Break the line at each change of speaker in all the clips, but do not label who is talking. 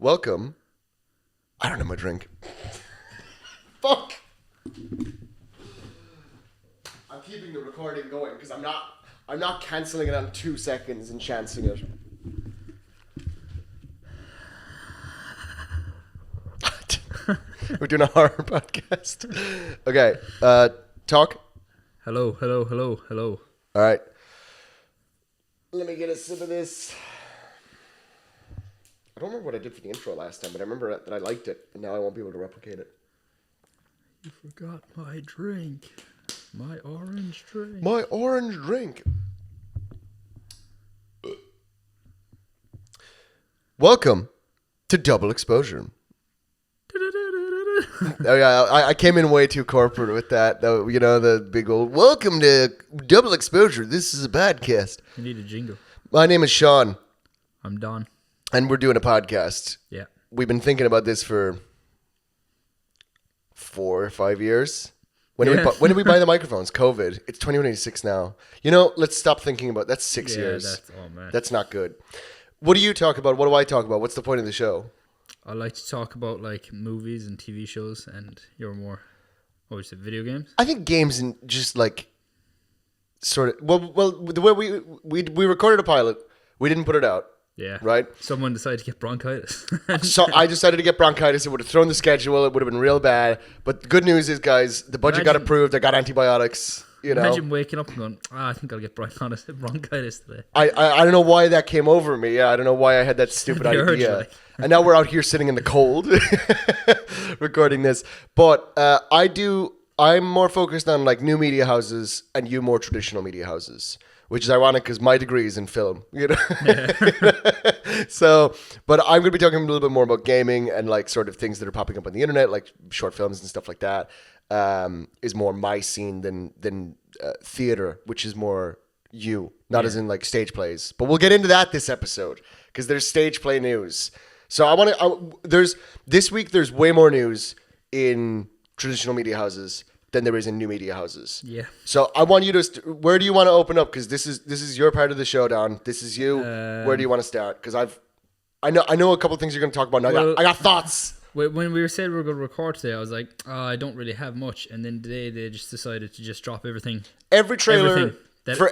Welcome. I don't have my drink. Fuck. I'm keeping the recording going because I'm not cancelling it on 2 seconds and chancing it. We're doing a horror podcast. Okay. Talk.
Hello.
All right. Let me get a sip of this. I don't remember what I did for the intro last time, but I remember that I liked it, and now I won't be able to replicate it.
You forgot my drink. My orange drink.
My orange drink. Welcome to Double Exposure. Oh yeah, I came in way too corporate with that. You know, the big old welcome to Double Exposure. This is a podcast.
You need a jingle.
My name is Sean.
I'm Don.
And we're doing a podcast.
Yeah.
We've been thinking about this for 4 or 5 years. When did we buy the microphones? COVID. It's 2026 now. You know, let's stop thinking about that's 6 years. That's not good. What do you talk about? What do I talk about? What's the point of the show?
I like to talk about like movies and TV shows, and you're more, what was it, video games?
I think games and just like sort of well the way we recorded a pilot, we didn't put it out.
Yeah.
Right?
Someone decided to get bronchitis.
So I decided to get bronchitis. It would have thrown the schedule. It would have been real bad. But the good news is, guys, the budget got approved. I got antibiotics. You know?
Imagine waking up and going, I think I'll get bronchitis today.
I don't know why that came over me. Yeah, I don't know why I had that stupid idea. And now we're out here sitting in the cold recording this. But I'm more focused on like new media houses and you more traditional media houses. Which is ironic because my degree is in film, you know. Yeah. So, but I'm going to be talking a little bit more about gaming and like sort of things that are popping up on the internet, like short films and stuff like that. Is more my scene than theater, which is more you, not as in like stage plays. But we'll get into that this episode because there's stage play news. So this week there's way more news in traditional media houses than there is in new media houses.
Yeah.
So I want you to. Where do you want to open up? Because this is your part of the show, Don. This is you. Where do you want to start? Because I know a couple of things you're going to talk about. Now. I got thoughts.
When we said we were going to record today, I was like, I don't really have much. And then today they just decided to just drop everything.
Every trailer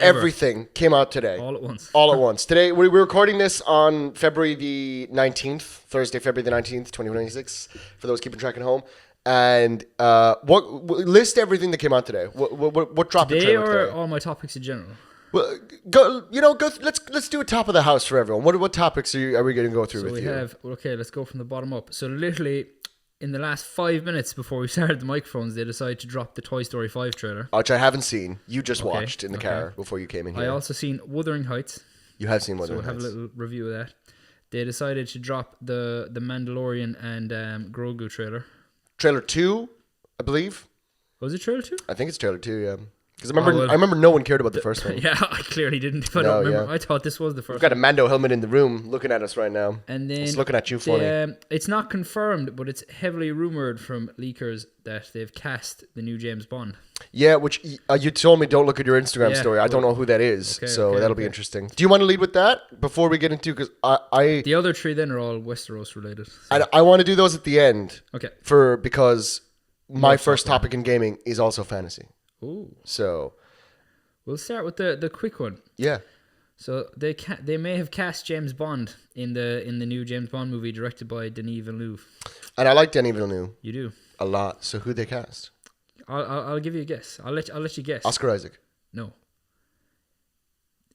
everything came out today.
All at once.
All at once. Today we're recording this on February the 19th, Thursday, February the 19th, 2026. For those keeping track at home. And list everything that came out today. What dropped
today
the trailer today?
Or all my topics in general?
Well, go. Let's do a top of the house for everyone. What topics are we going to go through with you?
Okay, let's go from the bottom up. So literally, in the last 5 minutes before we started the microphones, they decided to drop the Toy Story 5 trailer,
which I haven't seen. You just watched in the car before you came in here.
I also seen Wuthering Heights.
You have seen Wuthering Heights.
So we'll have a little review of that. They decided to drop the Mandalorian and Grogu trailer.
Trailer 2, I believe.
Was it trailer 2?
I think it's trailer 2, yeah. Because I remember no one cared about the first one.
Yeah, I clearly didn't. If I don't remember. Yeah. I thought this was the first one.
We've got a Mando helmet in the room looking at us right now.
And then
it's looking at you funny.
It's not confirmed, but it's heavily rumored from leakers that they've cast the new James Bond.
Yeah, which you told me don't look at your Instagram story. I don't know who that is, that'll be interesting. Do you want to lead with that before we get into? Because
the other three then are all Westeros related.
So. I want to do those at the end.
Okay.
Because my first topic in gaming is also fantasy.
Ooh.
So
we'll start with the quick one.
Yeah.
So they may have cast James Bond in the new James Bond movie directed by Denis Villeneuve.
And I like Denis Villeneuve.
You do
a lot. So who they cast?
I'll give you a guess. I'll let you guess.
Oscar Isaac.
No.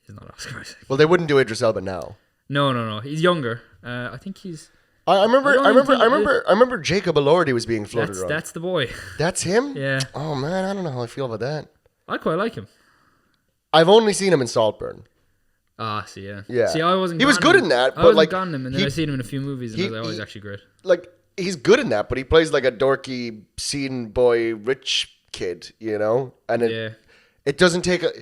He's not Oscar Isaac.
Well, they wouldn't do Idris Elba now.
No. He's younger. I think he's.
I remember Jacob Elordi was being floated around.
That's the boy.
That's him?
Yeah.
Oh man, I don't know how I feel about that.
I quite like him.
I've only seen him in Saltburn.
See, yeah.
Yeah.
See, I wasn't.
He was good in that, but
I wasn't
like
gone him, and then I seen him in a few movies, and I was like, he's actually great.
Like he's good in that, but he plays like a dorky scene boy, rich kid, you know. And it doesn't take a.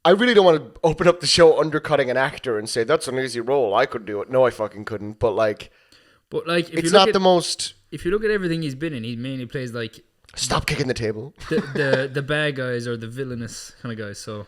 I really don't want to open up the show undercutting an actor and say that's an easy role. I could do it. No, I fucking couldn't. But like, it's not the most.
If you look at everything he's been in, he mainly plays like.
Stop kicking the table.
The bad guys or the villainous kind of guys. So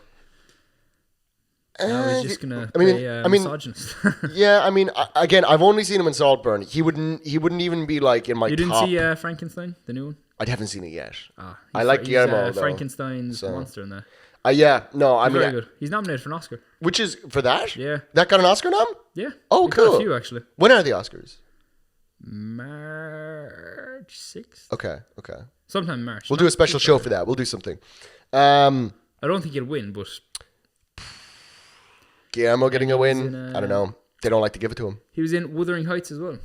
I was just gonna play misogynist.
Yeah, I mean, again, I've only seen him in Saltburn. He wouldn't even be like in my top.
You didn't see Frankenstein, the new one?
I haven't seen it yet.
Ah,
I like Guillermo though.
Frankenstein's monster in that.
Yeah, no, I mean,
very good. He's nominated for an Oscar.
Which is for that?
Yeah.
That got an Oscar nom?
Yeah.
Oh,
he
cool.
got a few actually.
When are the Oscars?
March 6th.
Okay.
Sometime in March.
We'll do a special show for that. We'll do something.
I don't think he'll win, but
Guillermo getting a win. I don't know. They don't like to give it to him.
He was in Wuthering Heights as well.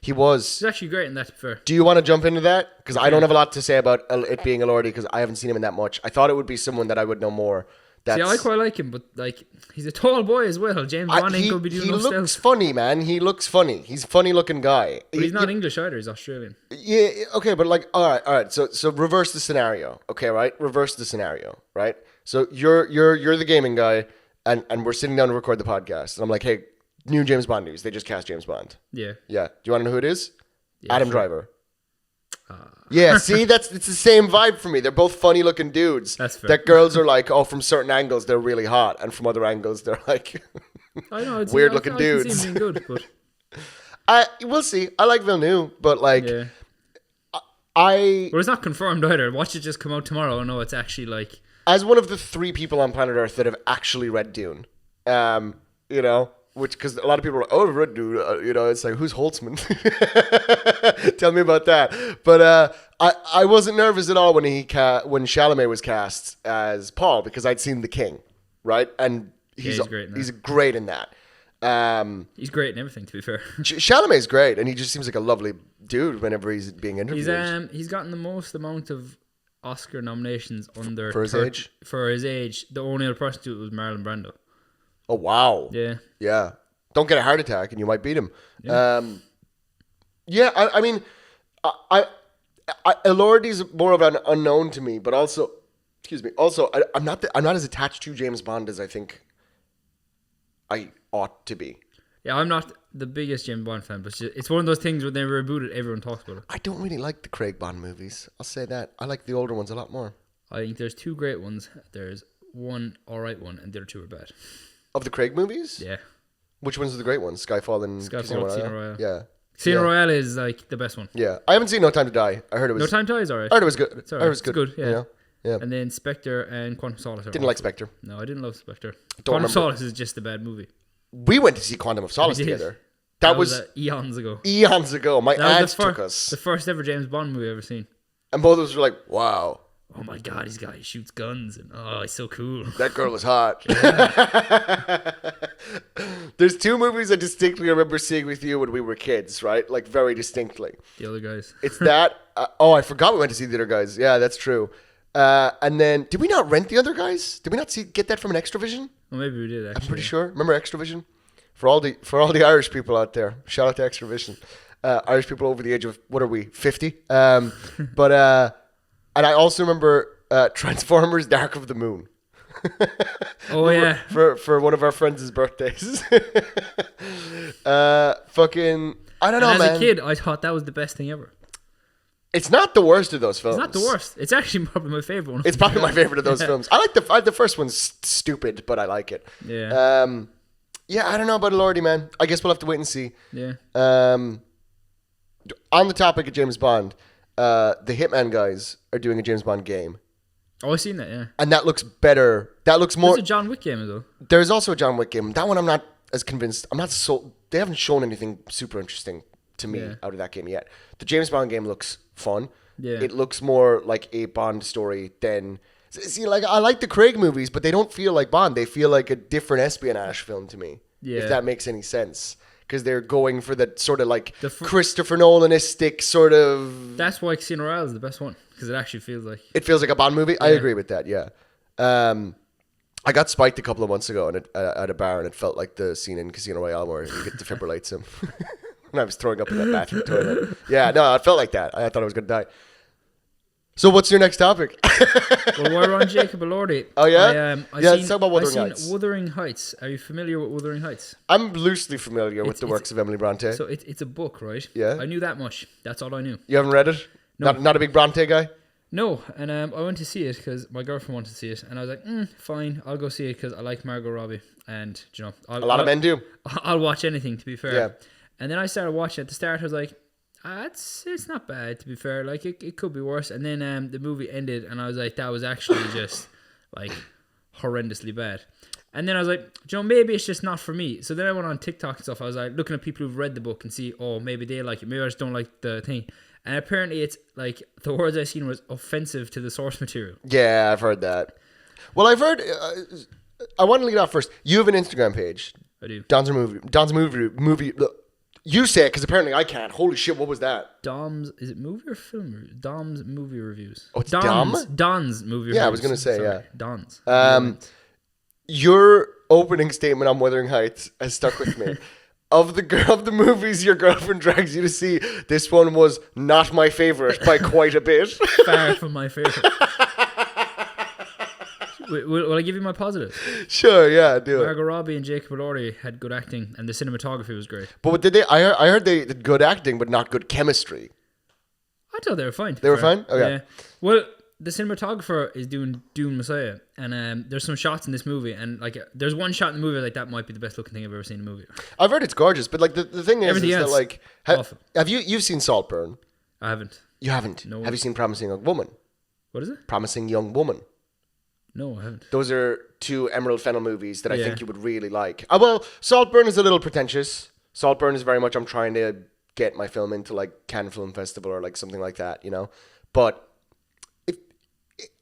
He was.
He's actually great in that, to be fair.
Do you want to jump into that? Because I don't have a lot to say about it being a Lordy because I haven't seen him in that much. I thought it would be someone that I would know more.
See, I quite like him, but like he's a tall boy as well. James Bond ain't gonna be doing no stealth.
He looks funny, man. He looks funny. He's a funny looking guy.
But he's not English either. He's Australian.
Yeah. Okay, but like, all right. So reverse the scenario. Okay, right? Reverse the scenario, right? So you're the gaming guy, and we're sitting down to record the podcast, and I'm like, hey, new James Bond news. They just cast James Bond.
Yeah.
Yeah. Do you want to know who it is?
Yeah,
Adam
sure.
Driver. Yeah, see, it's the same vibe for me. They're both funny looking dudes.
That's fair.
That girls are like, oh, from certain angles they're really hot, and from other angles they're like
I know,
weird looking dudes.
I can see him being good, but
we'll see. I like Villeneuve, but like,
yeah.
But
it's not confirmed either. Watch it just come out tomorrow. No, it's actually like
as one of the 3 people on planet Earth that have actually read Dune, you know. Which, because a lot of people are like, oh, I've read Dune. You know, it's like, who's Holtzman? Tell me about that. But I wasn't nervous at all when Chalamet was cast as Paul because I'd seen The King, right? And he's great in that. He's great in that.
He's great in everything, to be fair.
Chalamet's great, and he just seems like a lovely dude whenever he's being interviewed.
He's gotten the most amount of Oscar nominations under
for his age.
For his age, the only other person to do it was Marlon Brando.
Oh wow!
Yeah.
Don't get a heart attack, and you might beat him.
Yeah.
I mean, Elordi's more of an unknown to me, but also, excuse me. Also, I'm not as attached to James Bond as I think I ought to be.
Yeah, I'm not the biggest James Bond fan, but it's one of those things when they reboot it, everyone talks about it.
I don't really like the Craig Bond movies. I'll say that. I like the older ones a lot more.
I think there's 2 great ones. There's one alright one, and the other 2 are bad.
Of the Craig movies?
Yeah.
Which ones are the great ones? Skyfall and Casino Royale? Yeah.
Casino Royale is like the best one.
Yeah. I haven't seen No Time to Die. I heard it was...
No Time to Die is alright.
I heard it was good.
It's alright.
I heard it was good.
It's good, yeah.
You know? Yeah.
And then Spectre and Quantum Solace are
Didn't like Spectre.
No, I didn't love Spectre.
Quantum
Solace is just a bad movie.
We went to see Quantum of Solace together. That was
eons ago.
Eons ago. My aunt took us.
The first ever James Bond movie I've ever seen.
And both of us were like, wow.
Oh my god, he shoots guns and he's so cool.
That girl is hot. Yeah. There's 2 movies I distinctly remember seeing with you when we were kids, right? Like very distinctly.
The Other Guys.
It's that. I forgot we went to see The Other Guys. Yeah, that's true. And then, did we not rent The Other Guys? Did we not get that from an Extravision?
Well, maybe we did actually.
I'm pretty sure. Remember Extravision? For all the Irish people out there, shout out to Extravision. Irish people over the age of, what are we, 50? And I also remember Transformers Dark of the Moon.
Oh, yeah.
For one of our friends' birthdays. Fucking, I don't know, man.
As a kid, I thought that was the best thing ever.
It's not the worst of those films.
It's not the worst. It's actually probably my favorite one.
It's probably my favorite of those films. I like the first one's stupid, but I like it.
Yeah.
Yeah, I don't know about Lordy, man. I guess we'll have to wait and see.
Yeah.
On the topic of James Bond, the Hitman guys are doing a James Bond game.
Oh, I've seen that, yeah.
And that looks better. That looks more...
There's a John Wick game as well.
There's also a John Wick game. That one I'm not as convinced. I'm not so... They haven't shown anything super interesting to me out of that game yet. The James Bond game looks fun.
Yeah.
It looks more like a Bond story than... See, like, I like the Craig movies, but they don't feel like Bond. They feel like a different espionage film to me. Yeah. If that makes any sense. Because they're going for the sort of like Christopher Nolan-istic sort of...
That's why Casino Royale is the best one. Because it actually feels like...
It feels like a Bond movie? Yeah. I agree with that, yeah. I got spiked a couple of months ago at a bar, and it felt like the scene in Casino Royale where you get defibrillates him. And I was throwing up in that bathroom toilet. Yeah, no, it felt like that. I thought I was going to die. So what's your next topic?
Well, we're on Jacob Elordi.
Oh, yeah? Let's talk about Wuthering Heights.
Wuthering Heights. Are you familiar with Wuthering Heights?
I'm loosely familiar with the works of Emily Bronte.
So it's a book, right?
Yeah.
I knew that much. That's all I knew.
You haven't read it? No. Not a big Bronte guy?
No, and I went to see it because my girlfriend wanted to see it, and I was like, fine, I'll go see it because I like Margot Robbie, and you know,
A lot of men do.
I'll watch anything, to be fair.
Yeah.
And then I started watching. At the start, I was like, it's not bad, to be fair. Like it could be worse. And then the movie ended, and I was like, that was actually just like horrendously bad. And then I was like, you know, maybe it's just not for me. So then I went on TikTok and stuff. I was like looking at people who've read the book and see, oh, maybe they like it. Maybe I just don't like the thing. And apparently it's like the words I seen was offensive to the source material.
Yeah, I've heard that. Well, I've heard. I want to lead off first. You have an Instagram page.
I do.
Don's movie. You say it because apparently I can't. Holy shit! What was that?
Dom's, is it movie or film? Dom's movie reviews.
Oh, it's
Don's movie reviews.
Yeah, I was gonna say.
Sorry,
yeah,
Don's.
Your opening statement on Wuthering Heights has stuck with me. Of the movies your girlfriend drags you to see, this one was not my favorite by quite a bit.
Far from my favorite. Will I give you my positives?
Sure, yeah, do it.
Margot Robbie and Jacob Elordi had good acting, and the cinematography was great.
But did they? I heard they did good acting, but not good chemistry.
I thought they were fine.
They were fine? Okay.
Yeah. Well, the cinematographer is doing Dune Messiah, and there's some shots in this movie, and like there's one shot in the movie like that might be the best looking thing I've ever seen in a movie.
I've heard it's gorgeous, but like the thing is that like have you've seen Saltburn?
I haven't.
You haven't?
No.
Have you seen Promising Young Woman?
What is it?
Promising Young Woman.
No, I haven't.
Those are two Emerald Fennell movies that I think you would really like. Well, Saltburn is a little pretentious. Saltburn is very much I'm trying to get my film into like Cannes Film Festival or like something like that, you know. But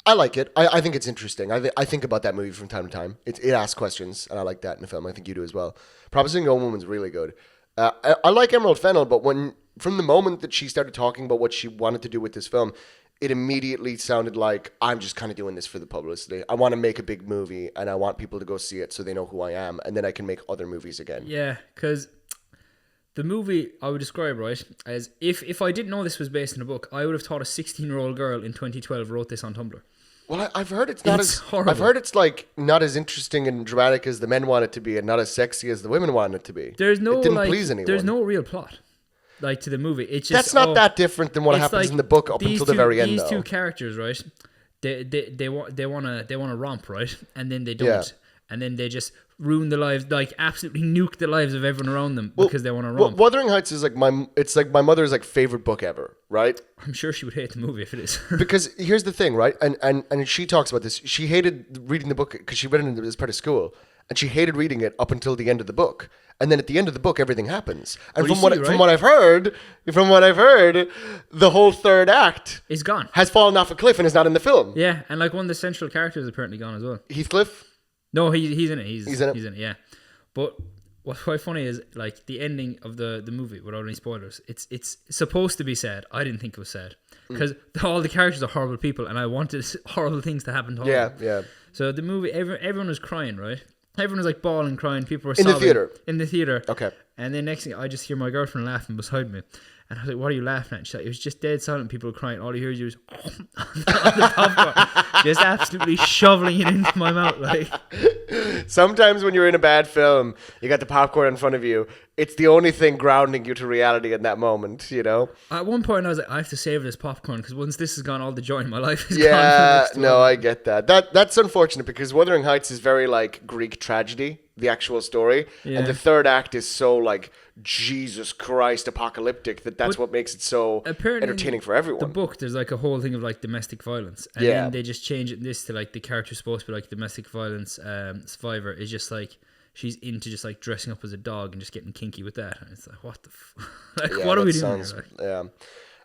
I like it. I think it's interesting. I think about that movie from time to time. It asks questions, and I like that in a film. I think you do as well. Promising Young Woman's really good. I like Emerald Fennell, but from the moment that she started talking about what she wanted to do with this film, it immediately sounded like I'm just kind of doing this for the publicity. I want to make a big movie, and I want people to go see it so they know who I am, and then I can make other movies again.
Yeah, because the movie I would describe, right, as if I didn't know this was based on a book, I would have thought a 16-year-old girl in 2012 wrote this on Tumblr.
Well, I've heard it's not as
horrible.
I've heard it's like not as interesting and dramatic as the men want it to be, and not as sexy as the women want it to be. It didn't please anyone.
There's no real plot, like to the movie. It's just
that's not that different than what happens in the book up until the very end.
These two characters, right? They want to romp, right? And then they don't, and then they just ruin the lives, like absolutely nuke the lives of everyone around them because they want to romp.
Wuthering Heights is like my mother's like favorite book ever, right?
I'm sure she would hate the movie if it is.
Because here's the thing, right? And she talks about this. She hated reading the book because she read it as part of school, and she hated reading it up until the end of the book. And then at the end of the book, everything happens. And from what I've heard, the whole third act
is gone,
has fallen off a cliff, and is not in the film.
Yeah, and like one of the central characters is apparently gone as well.
Heathcliff.
No, he's in it. He's in it. Yeah, but what's quite funny is like the ending of the movie without any spoilers. It's supposed to be sad. I didn't think it was sad because all the characters are horrible people, and I wanted horrible things to happen to all of them. Yeah. So the movie, everyone was crying, right? Everyone was like bawling, crying. People were sobbing in the theater.
Okay.
And then next thing, I just hear my girlfriend laughing beside me. And I was like, what are you laughing at? She's like, it was just dead silent. People were crying. All you hear is on the popcorn. Just absolutely shoveling it into my mouth. Like,
sometimes when you're in a bad film, you got the popcorn in front of you. It's the only thing grounding you to reality in that moment, you know?
At one point, I was like, I have to save this popcorn because once this is gone, all the joy in my life is gone.
Yeah, no, I get that. That's unfortunate because Wuthering Heights is very like Greek tragedy, the actual story. Yeah. And the third act is so like Jesus Christ apocalyptic that's what makes it so entertaining for everyone.
The book, there's like a whole thing of like domestic violence. And then they just change it this to like the character's supposed to be like domestic violence survivor is just like she's into just like dressing up as a dog and just getting kinky with that. And it's like, what the what are we doing here? Like?
Yeah.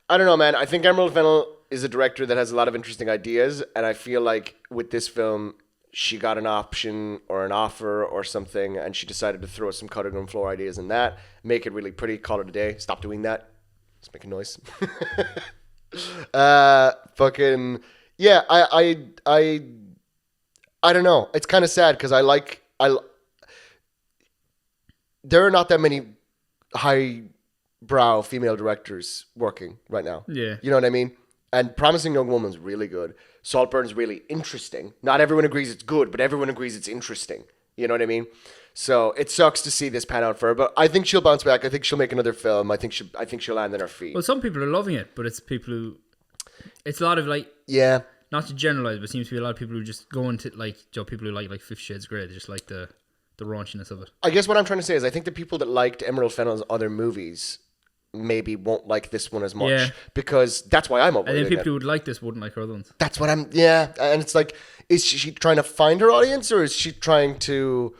I don't know, man. I think Emerald Fennell is a director that has a lot of interesting ideas. And I feel like with this film, she got an option or an offer or something, and she decided to throw some cutting room floor ideas in that, make it really pretty, call it a day. Stop doing that. It's making noise. Fucking yeah. I don't know. It's kind of sad because there are not that many highbrow female directors working right now.
Yeah,
you know what I mean. And Promising Young Woman's really good. Saltburn's really interesting. Not everyone agrees it's good, but everyone agrees it's interesting. You know what I mean? So it sucks to see this pan out for her, but I think she'll bounce back. I think she'll make another film. I think she'll land on her feet.
Well, some people are loving it, but it's people who It's a lot of like,
Yeah.
not to generalize, but it seems to be a lot of people who just go into like, people who like 50 Shades of Grey. They just like the raunchiness of it.
I guess what I'm trying to say is I think the people that liked Emerald Fennell's other movies maybe won't like this one as much because that's why I'm avoiding it.
And then people who would like this wouldn't like her other ones.
That's what I'm, and it's like, is she trying to find her audience or is she trying to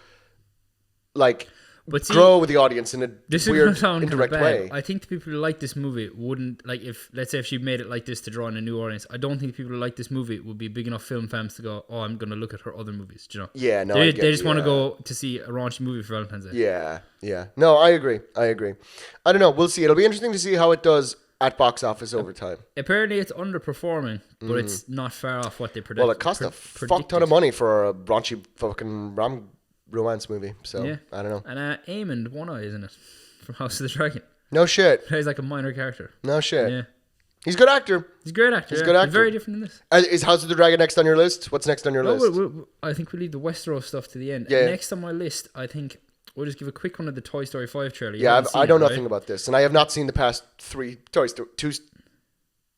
like grow with the audience in a weird indirect way?
I think the people who like this movie wouldn't like let's say if she made it like this to draw in a new audience. I don't think people who like this movie would be big enough film fans to go, oh, I'm going to look at her other movies. Do you know?
Yeah, no,
they just want to go to see a raunchy movie for Valentine's Day.
Yeah. No, I agree. I don't know. We'll see. It'll be interesting to see how it does at box office over time.
Apparently, it's underperforming, but it's not far off what they predicted.
Well, it cost a fuck ton of money for a raunchy fucking romance movie. So I don't know.
And Eamon One Eye, isn't it, from House of the Dragon?
No shit.
Plays like a minor character.
No shit.
Yeah.
He's a good actor.
He's a great actor.
He's a good actor.
He's very different in this.
Is House of the Dragon next on your list? What's next on your list?
I think we'll leave the Westeros stuff to the end.
Yeah.
Next on my list, I think we'll just give a quick one of the Toy Story 5 trailer.
I know nothing about this, and I have not seen the past 3 Toy Story 2.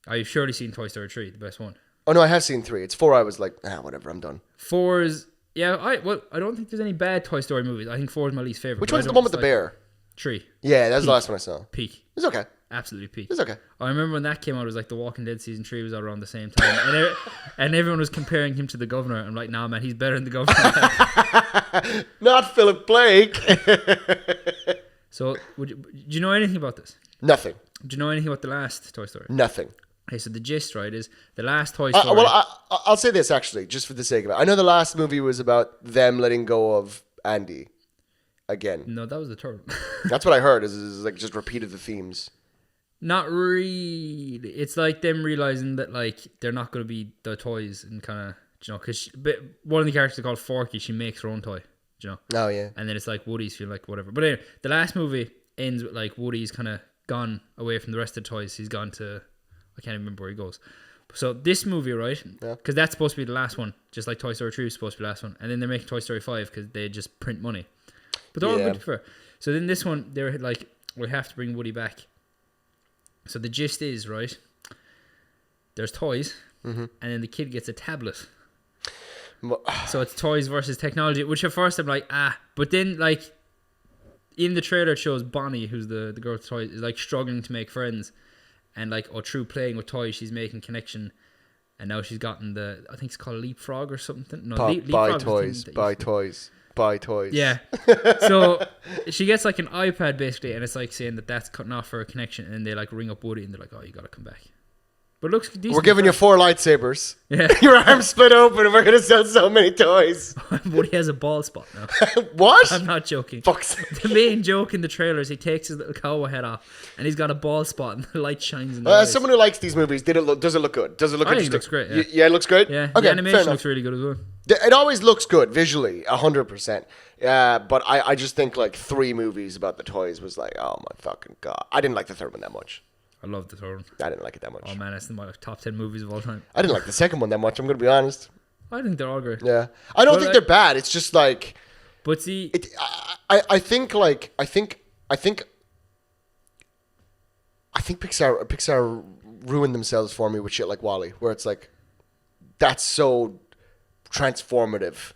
I've surely seen Toy Story 3, the best one.
Oh no, I have seen 3. It's 4. I was like, whatever, I'm done.
4 is I don't think there's any bad Toy Story movies. I think 4 is my least favorite.
Which one's the one with the bear?
3.
Yeah, that's the last one I saw.
Peak.
It's okay.
Absolutely peak.
It's okay.
I remember when that came out, it was like The Walking Dead season 3 was out around the same time, and everyone was comparing him to the governor. I'm like, nah, man, he's better than the governor.
Not Philip Blake.
So, do you know anything about this?
Nothing.
Do you know anything about the last Toy Story?
Nothing.
Okay, so the gist, right, is the last Toy Story.
I'll say this actually, just for the sake of it. I know the last movie was about them letting go of Andy again.
No, that was the third one.
That's what I heard. Is like just repeated the themes.
Not really. It's like them realizing that like they're not going to be the toys and kind of, you know, because one of the characters called Forky, she makes her own toy, you know.
Oh yeah.
And then it's like Woody's feel like whatever. But anyway, the last movie ends with like Woody's kind of gone away from the rest of the toys. He's gone to, I can't remember where he goes. So this movie, right? Because that's supposed to be the last one, just like Toy Story 3 is supposed to be the last one, and then they're making Toy Story 5 because they just print money. But they're all good for. So then this one, they're like, we have to bring Woody back. So the gist is, right, there's toys, and then the kid gets a tablet. So it's toys versus technology, which at first I'm like, but then like in the trailer it shows Bonnie, who's the girl with toys, is like struggling to make friends, and like through playing with toys she's making connection, and now she's gotten I think it's called Leapfrog or something. No,
buy toys.
Yeah. So she gets like an iPad basically, and it's like saying that's cutting off her connection, and then they like ring up Woody and they're like, oh, you gotta come back. But it looks decent.
We're giving you 4 lightsabers.
Yeah.
Your arms split open and we're gonna sell so many toys.
Woody has a bald spot now.
What?
I'm not joking.
Fuck's sake.
The main joke in the trailer is he takes his little cowboy head off and he's got a bald spot and the light shines in the eyes.
Someone who likes these movies, does it look good? Does it look interesting?
It looks great.
Yeah, it looks great?
Yeah.
Okay,
the animation looks really good as well.
It always looks good visually, 100%. But I just think like 3 movies about the toys was like, oh my fucking god. I didn't like the third one that much.
I love the third one.
I didn't like it that much.
Oh man, it's my top 10 movies of all time.
I didn't like the second one that much. I'm gonna be honest.
I think they're all great.
Yeah, I don't think they're bad. It's just like,
but see,
I think Pixar ruined themselves for me with shit like WALL-E, where it's like that's so transformative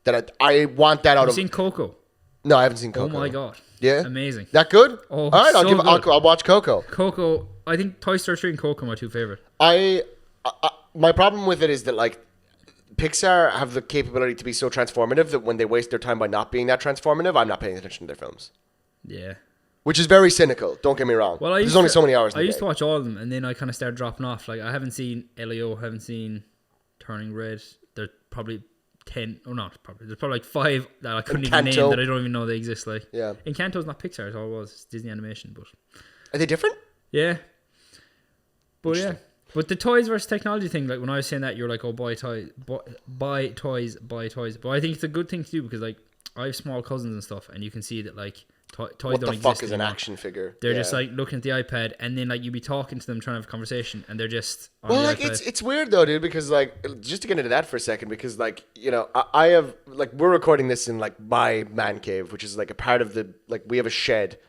that I want that out of.
Have you seen Coco?
No, I haven't seen Coco.
Oh my god.
Yeah,
amazing.
That good?
Oh,
all right.
so
I'll watch Coco.
Coco. I think Toy Story 3 and Coco are my 2 favorite.
My problem with it is that like Pixar have the capability to be so transformative that when they waste their time by not being that transformative, I'm not paying attention to their films.
Yeah.
Which is very cynical. Don't get me wrong. Well, there's only so many hours.
I used to watch all of them, and then I kind of started dropping off. Like I haven't seen Elio, haven't seen Turning Red. There's probably 10, or not probably. There's probably like 5 that I couldn't even name that I don't even know they exist. Like,
yeah,
Encanto's not Pixar at all. It was Disney Animation, but
are they different?
Yeah, but yeah, but the toys versus technology thing. Like when I was saying that, you're like, oh, buy toys. But I think it's a good thing to do because like I have small cousins and stuff, and you can see that like toys don't exist.
What the fuck is an
anymore.
action figure?
They're just like looking at the iPad, and then like you be talking to them, trying to have a conversation, and they're just on
well,
the
like
iPad.
it's weird though, dude. Because like just to get into that for a second, because like you know I have like we're recording this in like my man cave, which is like a part of the like we have a shed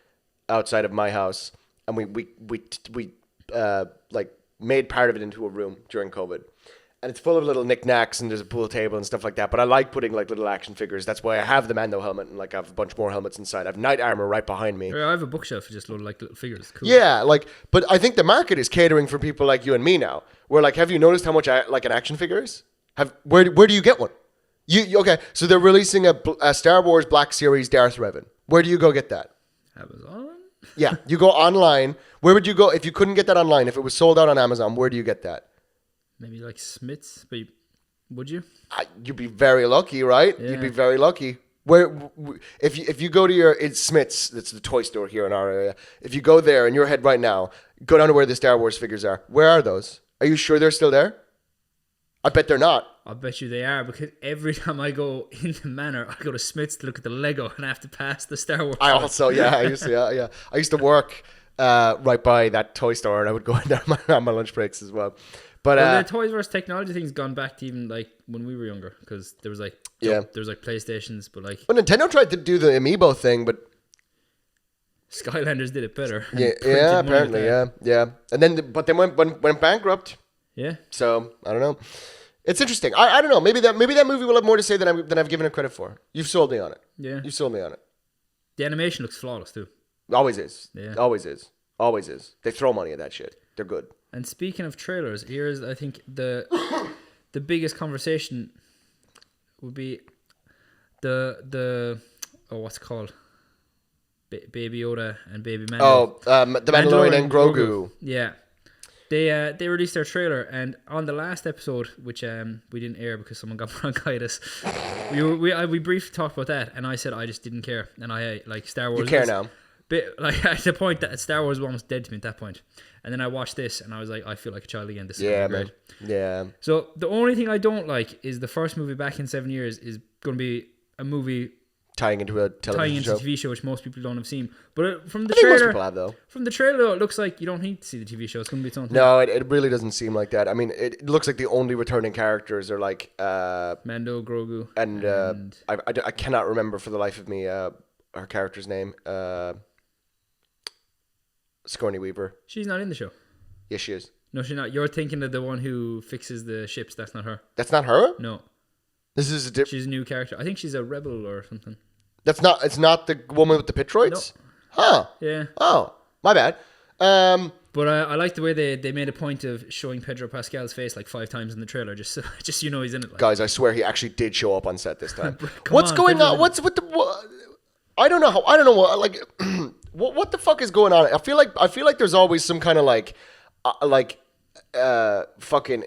outside of my house, and we like made part of it into a room during COVID. And it's full of little knickknacks, and there's a pool table and stuff like that. But I like putting like little action figures. That's why I have the Mando helmet, and like I have a bunch more helmets inside. I have knight armor right behind me.
I have a bookshelf of just little figures. Cool.
Yeah, like, but I think the market is catering for people like you and me now. Where like, have you noticed how much like an action figure is? Where do you get one? Okay? So they're releasing a Star Wars Black Series Darth Revan. Where do you go get that?
Amazon.
Yeah, you go online. Where would you go if you couldn't get that online? If it was sold out on Amazon, where do you get that?
Maybe like Smith's, but would you?
You'd be very lucky, right?
Yeah.
You'd be very lucky. If you go to it's Smith's, that's the toy store here in our area. If you go there in your head right now, go down to where the Star Wars figures are. Where are those? Are you sure they're still there? I bet they're not.
I bet you they are, because every time I go into Manor, I go to Smith's to look at the Lego and I have to pass the Star Wars.
I used to work right by that toy store, and I would go in there on my lunch breaks as well. But
the Toys R Us technology thing's gone back to even like when we were younger, because there was like PlayStations, but like.
But Nintendo tried to do the amiibo thing, but
Skylanders did it better.
Yeah, apparently, yeah. And then, but they went bankrupt.
Yeah.
So I don't know. It's interesting. I don't know. Maybe that movie will have more to say than I've given it credit for. You've sold me on it.
Yeah.
You've sold me on it.
The animation looks flawless too.
Always is.
Yeah.
Always is. They throw money at that shit. They're good.
And speaking of trailers, here's I think the biggest conversation would be the what's it called? Baby Yoda and Baby Mando.
Oh, the Mandalorian and Grogu.
Yeah. They released their trailer, and on the last episode, which we didn't air because someone got bronchitis, we briefly talked about that, and I said I just didn't care, and I like Star Wars.
You care now.
Like at the point that Star Wars was almost dead to me at that point, and then I watched this, and I was like, I feel like a child again. This is great.
Man. Yeah.
So the only thing I don't like is the first movie back in 7 years is going to be a movie
tying into a
TV show, which most people don't have seen. But from the
I think
trailer,
most people have, though.
From the trailer, it looks like you don't need to see the TV show. It's going to be its own thing.
No, it really doesn't seem like that. I mean, it looks like the only returning characters are like
Mando, Grogu,
and I cannot remember for the life of me her character's name. Sigourney Weaver.
She's not in the show.
Yes, she is.
No, she's not. You're thinking of the one who fixes the ships. That's not her.
That's not her?
No.
This is
she's a new character. I think she's a rebel or something.
It's not the woman with the Pitroids?
No.
Huh.
Yeah.
Oh, my bad.
But I like the way they made a point of showing Pedro Pascal's face like 5 times in the trailer, just so you know he's in it. Like.
Guys, I swear he actually did show up on set this time.
What's
going on? What's with the? I don't know what like. What the fuck is going on? I feel like there's always some kind of fucking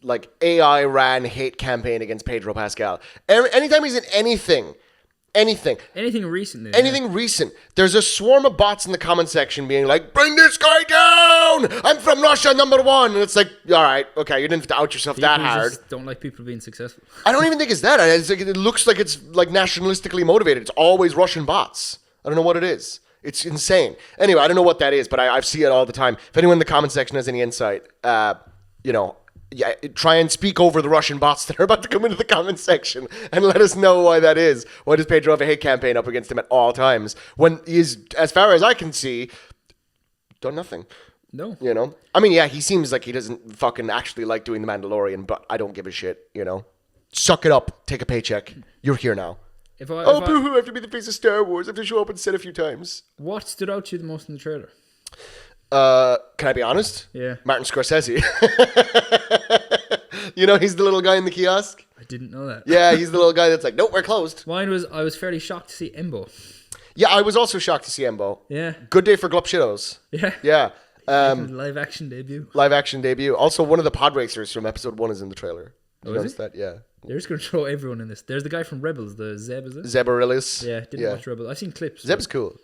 like AI ran hate campaign against Pedro Pascal. Anytime he's in anything recent, there's a swarm of bots in the comment section being like, "Bring this guy down! I'm from Russia, #1." And it's like, all right, okay, you didn't have to out yourself
people
that hard.
Just don't like people being successful.
I don't even think it's that. It looks like it's like nationalistically motivated. It's always Russian bots. I don't know what it is. It's insane. Anyway, I don't know what that is, but I see it all the time. If anyone in the comment section has any insight, try and speak over the Russian bots that are about to come into the comment section and let us know why that is. Why does Pedro have a hate campaign up against him at all times when he's, as far as I can see, done nothing?
No.
You know? I mean, yeah, he seems like he doesn't fucking actually like doing The Mandalorian, but I don't give a shit, you know? Suck it up. Take a paycheck. You're here now. Boo-hoo, I have to be the face of Star Wars. I have to show up and set a few times.
What stood out to you the most in the trailer?
Can I be honest?
Yeah.
Martin Scorsese. You know, he's the little guy in the kiosk.
I didn't know that.
Yeah, he's the little guy that's like, nope, we're closed.
I was fairly shocked to see Embo.
Yeah, I was also shocked to see Embo.
Yeah.
Good day for Glupshitos.
Yeah.
Yeah.
Live action debut.
Also, one of the pod racers from episode 1 is in the trailer. Did you notice that? Yeah.
They're just going to throw everyone in this. There's the guy from Rebels, the Zeb, is it?
Zeb Arillis.
Yeah, didn't watch Rebels. I've seen clips.
Zeb's cool.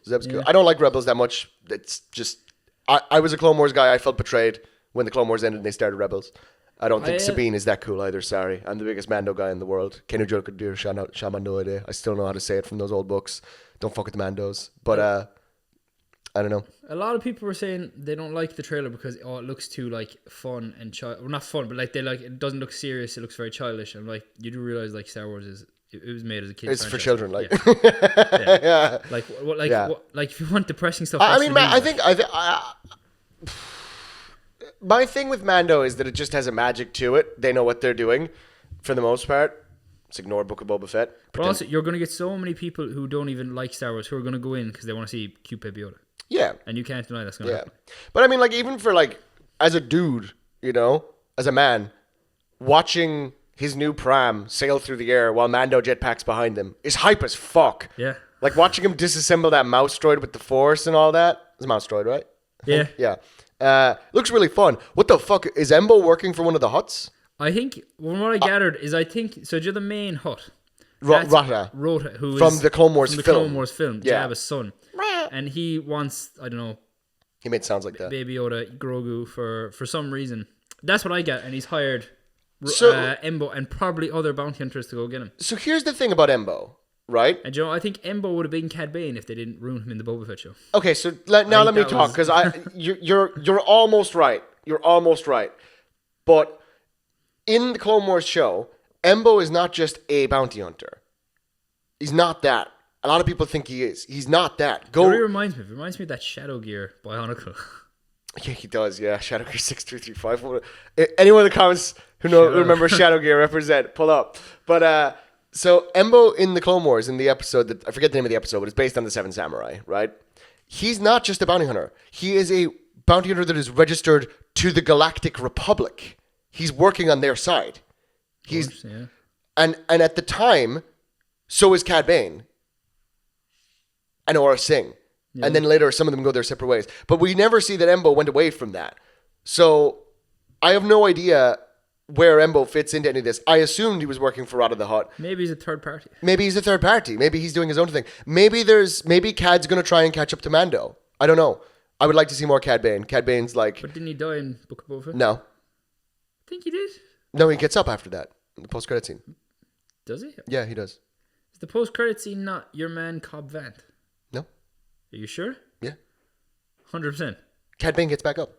I don't like Rebels that much. It's just... I was a Clone Wars guy. I felt betrayed when the Clone Wars ended and they started Rebels. I don't think Sabine is that cool either, sorry. I'm the biggest Mando guy in the world. Kenu Jokadir Shamando. I still know how to say it from those old books. Don't fuck with the Mandos. But, I don't know.
A lot of people were saying they don't like the trailer because it looks too like fun and not fun, but like it doesn't look serious. It looks very childish. And like you do realize like Star Wars it was made as a kid's
franchise.
For
children, like
yeah. Like if you want depressing stuff.
I mean, man, I think My thing with Mando is that it just has a magic to it. They know what they're doing, for the most part. Let's ignore Book of Boba Fett.
But also, you're going to get so many people who don't even like Star Wars who are going to go in because they want to see cute Baby Yoda.
Yeah.
And you can't deny that's going to happen.
But I mean, like, even for, like, as a dude, you know, as a man, watching his new pram sail through the air while Mando jetpacks behind him is hype as fuck.
Yeah.
Like, watching him disassemble that mouse droid with the Force and all that. It's a mouse droid, right?
Yeah.
Yeah. Looks really fun. What the fuck? Is Embo working for one of the huts?
I think, from what I gathered, is so you're the main hut.
Rota.
Who
From
is
the Clone Wars
from the
film.
Clone Wars film,
Yeah.
Jabba's son. And he wants, I don't know,
He made sounds like that.
Baby Yoda, Grogu, for some reason. That's what I get, and he's hired Embo and probably other bounty hunters to go get him.
So here's the thing about Embo, right?
And I think Embo would have been Cad Bane if they didn't ruin him in the Boba Fett show.
Okay, so let me talk, because you're almost right. You're almost right. But in the Clone Wars show, Embo is not just a bounty hunter. He's not that. A lot of people think he is. He's not that.
It really reminds me of that Shadow Gear Bionicle.
Yeah, he does. Yeah, Shadow Gear 6335. Anyone in the comments who remember Shadow Gear represent, pull up. But so Embo in the Clone Wars, in the episode that I forget the name of the episode, but it's based on the Seven Samurai, right? He's not just a bounty hunter. He is a bounty hunter that is registered to the Galactic Republic. He's working on their side. And at the time, so is Cad Bane and Aurra Singh. Yeah. And then later, some of them go their separate ways. But we never see that Embo went away from that. So I have no idea where Embo fits into any of this. I assumed he was working for Rada the Hutt.
Maybe he's a third party.
Maybe he's doing his own thing. Maybe Cad's going to try and catch up to Mando. I don't know. I would like to see more Cad Bane. Cad Bane's like...
But didn't he die in Book of Boba Fett?
No.
I think he did.
No, he gets up after that. In the post-credit scene.
Does he?
Yeah, he does.
Is the post-credit scene not your man Cobb Vanth?
No.
Are you sure?
Yeah.
100%.
Cad Bane gets back up.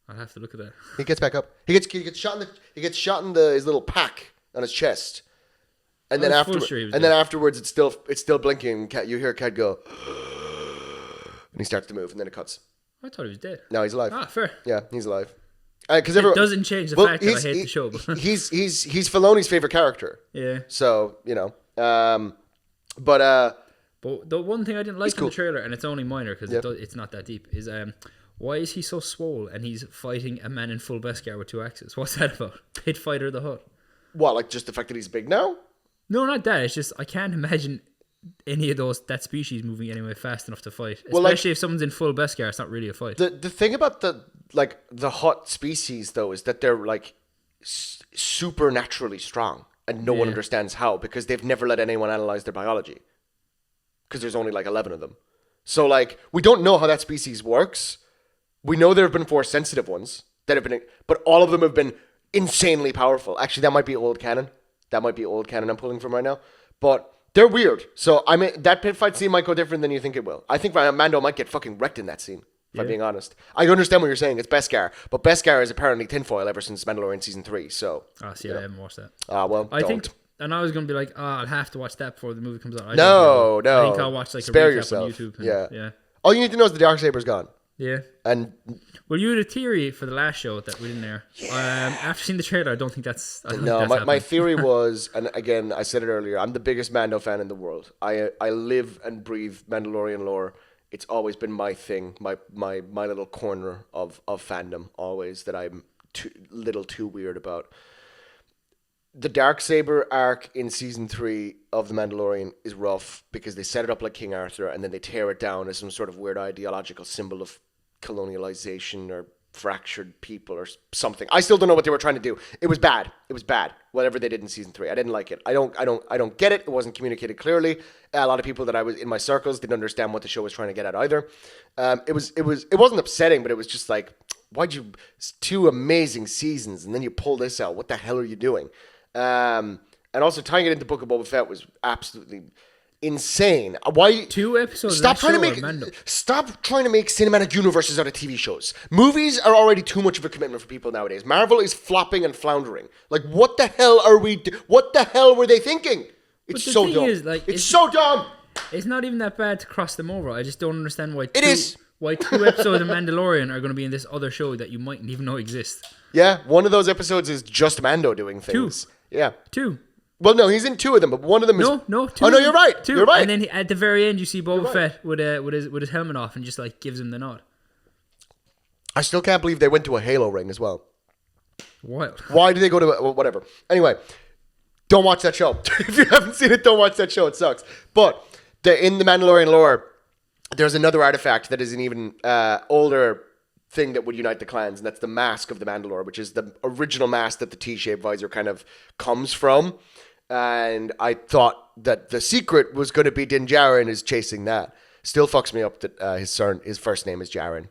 I'll have to look at that.
He gets back up. He gets shot in his little pack on his chest. And then afterwards it's still blinking. You hear Cad go and he starts to move and then it cuts.
I thought he was dead.
No, he's alive.
Ah, fair.
Yeah, he's alive.
It doesn't change the fact that I hate the show.
he's Filoni's favorite character.
Yeah.
So, you know. But
the one thing I didn't like in the trailer, and it's only minor because it's not that deep, is why is he so swole and he's fighting a man in full Beskar with 2 axes? What's that about? Pit Fighter the Hutt.
What, like just the fact that he's big now?
No, not that. It's just I can't imagine any of that species moving anyway fast enough to fight. Especially if someone's in full Beskar, it's not really a fight.
The thing about the Hutt species though is that they're like supernaturally strong, and no one understands how, because they've never let anyone analyze their biology. Because there's only like 11 of them. So like we don't know how that species works. We know there have been Force sensitive ones that have been, but all of them have been insanely powerful. Actually, that might be old canon. I'm pulling from right now. But they're weird. So I mean, that pit fight scene might go different than you think it will. I think Mando might get fucking wrecked in that scene. If I'm being honest, I understand what you're saying. It's Beskar, but Beskar is apparently tinfoil ever since Mandalorian season 3. So
I haven't watched that.
I
think. And I was going to be like, I'll have to watch that before the movie comes out.
No.
I think I'll watch like
Spare
a recap
yourself.
on YouTube.
Yeah. All you need to know is the Darksaber's gone.
Yeah.
And
well, you had a theory for the last show that we didn't air. After seeing the trailer, I don't think that's.
My theory was, and again, I said it earlier, I'm the biggest Mando fan in the world. I live and breathe Mandalorian lore. It's always been my thing, my little corner of fandom, always, that I'm too weird about. The Darksaber arc in season 3 of The Mandalorian is rough because they set it up like King Arthur and then they tear it down as some sort of weird ideological symbol of colonialization or fractured people or something. I still don't know what they were trying to do. It was bad. Whatever they did in season 3. I didn't like it. I don't get it. It wasn't communicated clearly. A lot of people that I was in my circles didn't understand what the show was trying to get at either. It wasn't upsetting, but it was just like, why'd you 2 amazing seasons and then you pull this out? What the hell are you doing? And also tying it into Book of Boba Fett was absolutely insane. Why
2 episodes?
Stop trying to make cinematic universes out of TV shows. Movies are already too much of a commitment for people nowadays. Marvel is flopping and floundering. Like, what the hell what the hell were they thinking? It's so dumb. It's so dumb.
It's not even that bad to cross them over. I just don't understand why.
It is.
why 2 episodes of Mandalorian are going to be in this other show that you mightn't even know exists.
Yeah, one of those episodes is just Mando doing things.
2.
Yeah.
2.
Well, no, he's in 2 of them, but one of them is...
No, 2.
Oh, no, you're right.
2.
You're right.
And then at the very end, you see Boba Fett with his helmet off and just like gives him the nod.
I still can't believe they went to a Halo ring as well.
Wild.
Why did they go to... Well, whatever. Anyway, don't watch that show. If you haven't seen it, don't watch that show. It sucks. But in the Mandalorian lore, there's another artifact that is an even older thing that would unite the clans, and that's the mask of the Mandalore, which is the original mask that the T-shaped visor kind of comes from. And I thought that the secret was going to be Din Djarin is chasing that. Still fucks me up that his first name is Djarin.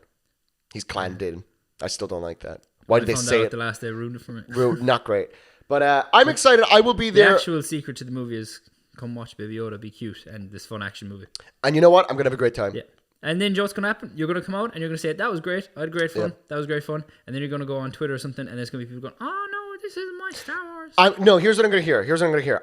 He's Clan Din. I still don't like that. Why did they say it?
The last day ruined it for me.
Not great. But I'm excited. I will be there.
The actual secret to the movie is come watch Baby Yoda be cute and this fun action movie.
And you know what? I'm going to have a great time.
Yeah. And then, Joe, what's going to happen? You're going to come out and you're going to say, that was great. I had great fun. Yeah. That was great fun. And then you're going to go on Twitter or something and there's going to be people going, oh, no, this isn't my Star Wars.
No, here's what I'm going to hear.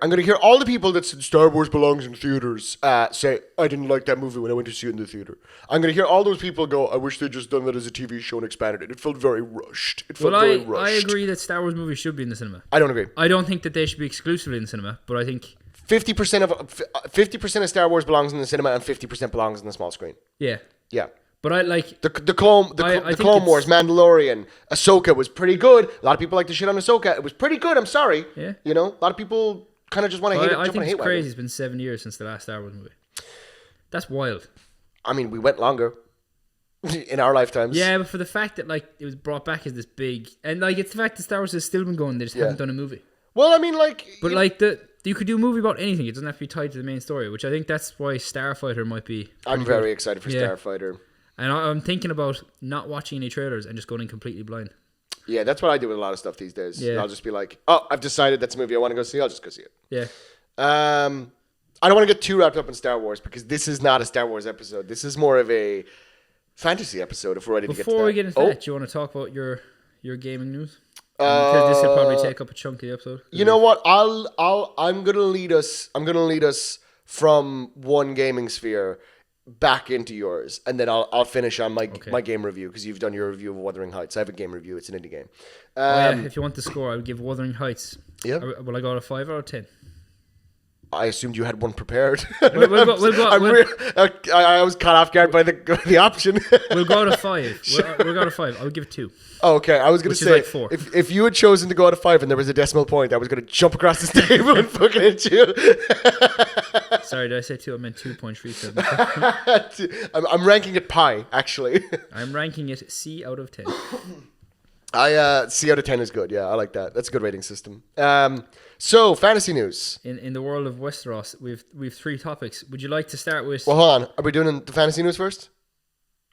I'm going to hear all the people that said Star Wars belongs in theaters say, I didn't like that movie when I went to see it in the theater. I'm going to hear all those people go, I wish they'd just done that as a TV show and expanded it. It felt very rushed.
I agree that Star Wars movies should be in the cinema.
I don't agree.
I don't think that they should be exclusively in the cinema, but I think...
50% of Star Wars belongs in the cinema and 50% belongs in the small screen.
Yeah.
Yeah.
But I like...
The Clone Wars, Mandalorian, Ahsoka was pretty good. A lot of people like to shit on Ahsoka. It was pretty good, I'm sorry.
Yeah.
You know, a lot of people kind of just want to hate it.
I think it's crazy. It's been 7 years since the last Star Wars movie. That's wild.
I mean, we went longer in our lifetimes.
Yeah, but for the fact that like it was brought back as this big... And like it's the fact that Star Wars has still been going. They just haven't done a movie.
Well, I mean, like...
But like you could do a movie about anything. It doesn't have to be tied to the main story, which I think that's why Starfighter might be...
I'm very excited for Starfighter.
And I'm thinking about not watching any trailers and just going in completely blind.
Yeah, that's what I do with a lot of stuff these days.
Yeah.
I'll just be like, oh, I've decided that's a movie I want to go see. I'll just go see it.
Yeah.
I don't want to get too wrapped up in Star Wars because this is not a Star Wars episode. This is more of a fantasy episode if we're ready to get to that.
Before we get into that, do you want to talk about your gaming news? Because this will probably take up a chunk of the episode.
You know what? I'm gonna lead us from one gaming sphere back into yours, and then I'll finish on my game review because you've done your review of Wuthering Heights. I have a game review. It's an indie game.
If you want the score, I would give Wuthering Heights.
Yeah.
Will I go out of 5 out of 10?
I assumed you had one prepared.
We'll go,
I was caught off guard by the option.
We'll go out of 5. We'll go out of 5. I'll give it 2.
Oh, okay, I was going to say,
like 4.
if you had chosen to go out of 5 and there was a decimal point, I was going to jump across this table and fucking hit you.
Sorry, did I say 2? I meant 2.37.
I'm ranking it pi, actually.
I'm ranking it C out of 10.
C out of 10 is good. Yeah, I like that. That's a good rating system. So, fantasy news.
In the world of Westeros, we've 3 topics. Would you like to start with...
Well, hold on. Are we doing the fantasy news first?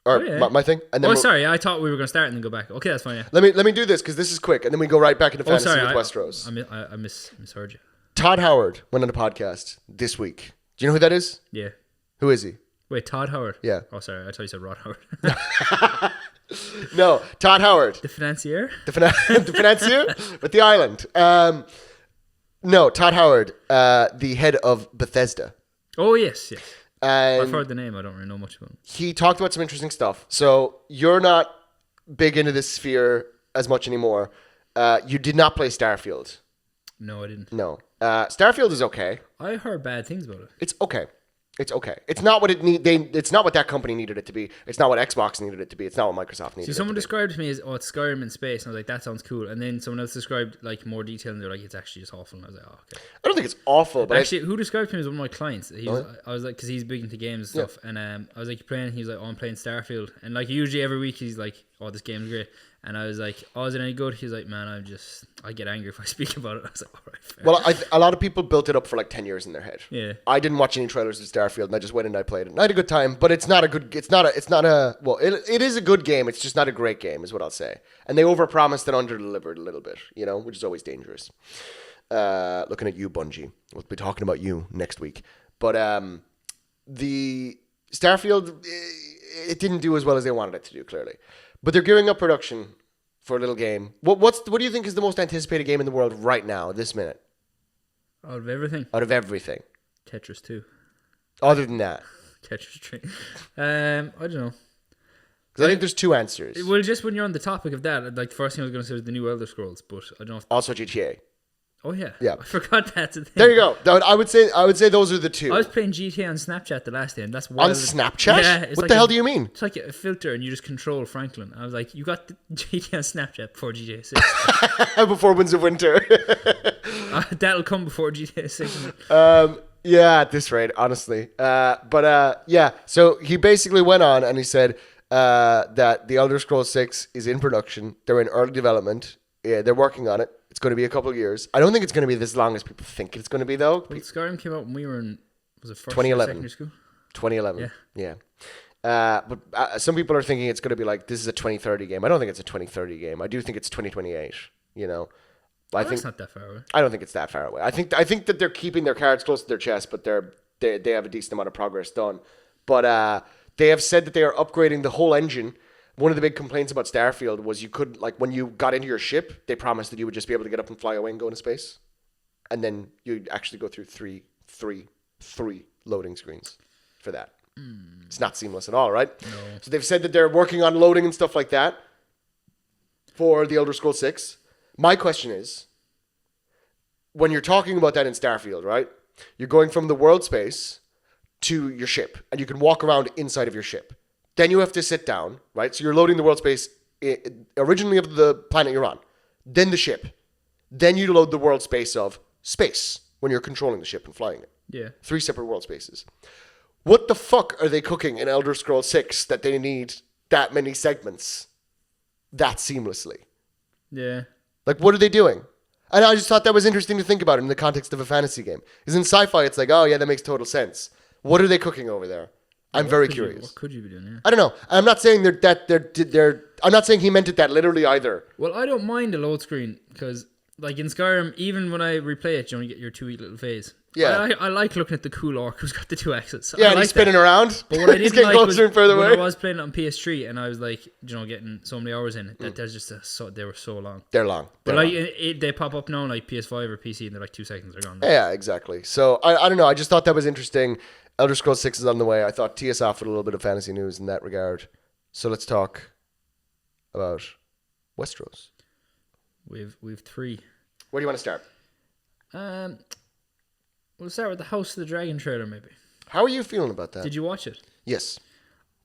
Or my thing? And then
sorry. I thought we were going to start and then go back. Okay, that's fine, yeah.
Let me do this because this is quick. And then we go right back into fantasy with Westeros.
I misheard you.
Todd Howard went on a podcast this week. Do you know who that is?
Yeah.
Who is he?
Wait, Todd Howard?
Yeah.
Oh, sorry. I thought you said Rod Howard.
No, Todd Howard.
The financier?
The financier with the island. No, Todd Howard, the head of Bethesda.
Oh, yes.
And
I've heard the name. I don't really know much about him.
He talked about some interesting stuff. So you're not big into this sphere as much anymore. You did not play Starfield.
No, I didn't.
No. Starfield is okay.
I heard bad things about it.
It's okay. It's not what it's not what that company needed it to be. It's not what Xbox needed it to be. It's not what Microsoft needed.
See, someone described it to me as, it's Skyrim in space, and I was like, that sounds cool. And then someone else described like more detail, and they're like, it's actually just awful. And I was like, oh, okay.
I don't think it's awful, but
actually, who described it to me as one of my clients? I was like, because he's big into games and stuff, and I was like, you playing? He was like, oh, I'm playing Starfield, and like usually every week he's like, oh, this game's great. And I was like, oh, is it any good? He's like, man, I get angry if I speak about it. I was like, all right, fair.
Well, a lot of people built it up for like 10 years in their head.
Yeah.
I didn't watch any trailers of Starfield, and I just went and I played it. And I had a good time, but it is a good game. It's just not a great game, is what I'll say. And they overpromised and underdelivered a little bit, which is always dangerous. Looking at you, Bungie. We'll be talking about you next week. But the Starfield, it didn't do as well as they wanted it to do, clearly. But they're gearing up production for a little game. What do you think is the most anticipated game in the world right now, this minute?
Out of everything?
Out of everything.
Tetris 2.
Other than that?
Tetris 3. I don't know.
Because I think there's two answers.
Well, just when you're on the topic of that, like the first thing I was going to say was the new Elder Scrolls, but I don't know.
Also GTA.
Oh yeah,
Yeah.
I forgot that's a thing.
There you go. I would say those are the two.
I was playing GTA on Snapchat the last day, and that's
on
wild.
Snapchat.
Yeah,
What the hell do you mean?
It's like a filter, and you just control Franklin. I was like, you got the GTA on Snapchat before GTA 6.
Before Winds of Winter.
That'll come before GTA 6.
Yeah, at this rate, honestly. Yeah. So he basically went on and he said that the Elder Scrolls 6 is in production. They're in early development. Yeah, they're working on it. It's going to be a couple of years. I don't think it's going to be as long as people think it's going to be, though.
Well, Skyrim came out when we were in, was it first
2011.
secondary school?
2011. Yeah. But some people are thinking it's going to be like, this is a 2030 game. I don't think it's a 2030 game. I do think it's 2028, you know. I think
it's not that far away.
I don't think it's that far away. I think that they're keeping their cards close to their chest, but they have a decent amount of progress done. But they have said that they are upgrading the whole engine. One of the big complaints about Starfield was you could, like, when you got into your ship, they promised that you would just be able to get up and fly away and go into space, and then you'd actually go through three loading screens for that. It's not seamless at all, right?
No.
So they've said that they're working on loading and stuff like that for the Elder Scrolls 6. My question is, when you're talking about that in Starfield, right? You're going from the world space to your ship, and you can walk around inside of your ship. Then you have to sit down, right? So you're loading the world space originally of the planet you're on, then the ship. Then you load the world space of space when you're controlling the ship and flying it.
Yeah.
3 separate world spaces. What the fuck are they cooking in Elder Scrolls 6 that they need that many segments that seamlessly?
Yeah.
Like, what are they doing? And I just thought that was interesting to think about in the context of a fantasy game. Because in sci-fi, it's like, oh yeah, that makes total sense. What are they cooking over there? I'm very curious.
What could you be doing? Yeah.
I don't know. I'm not saying they're. I'm not saying he meant it that literally either.
Well, I don't mind a load screen because, like in Skyrim, even when I replay it, you only get your 2 little phase.
Yeah.
I like looking at the cool orc who's got the 2 exits.
Yeah,
I
and
like
he's spinning around.
But what I
he's
didn't
getting
like was
closer and further
when
away.
I was playing it on PS3 and I was like, getting so many hours in it that there's just they were so long.
They're long.
But like they pop up now on like PS5 or PC and they're like 2 seconds they're gone.
Yeah, exactly. So I don't know. I just thought that was interesting. Elder Scrolls 6 is on the way. I thought TS offered a little bit of fantasy news in that regard. So let's talk about Westeros.
We've 3.
Where do you want to start?
We'll start with the House of the Dragon trailer, maybe.
How are you feeling about that?
Did you watch it?
Yes.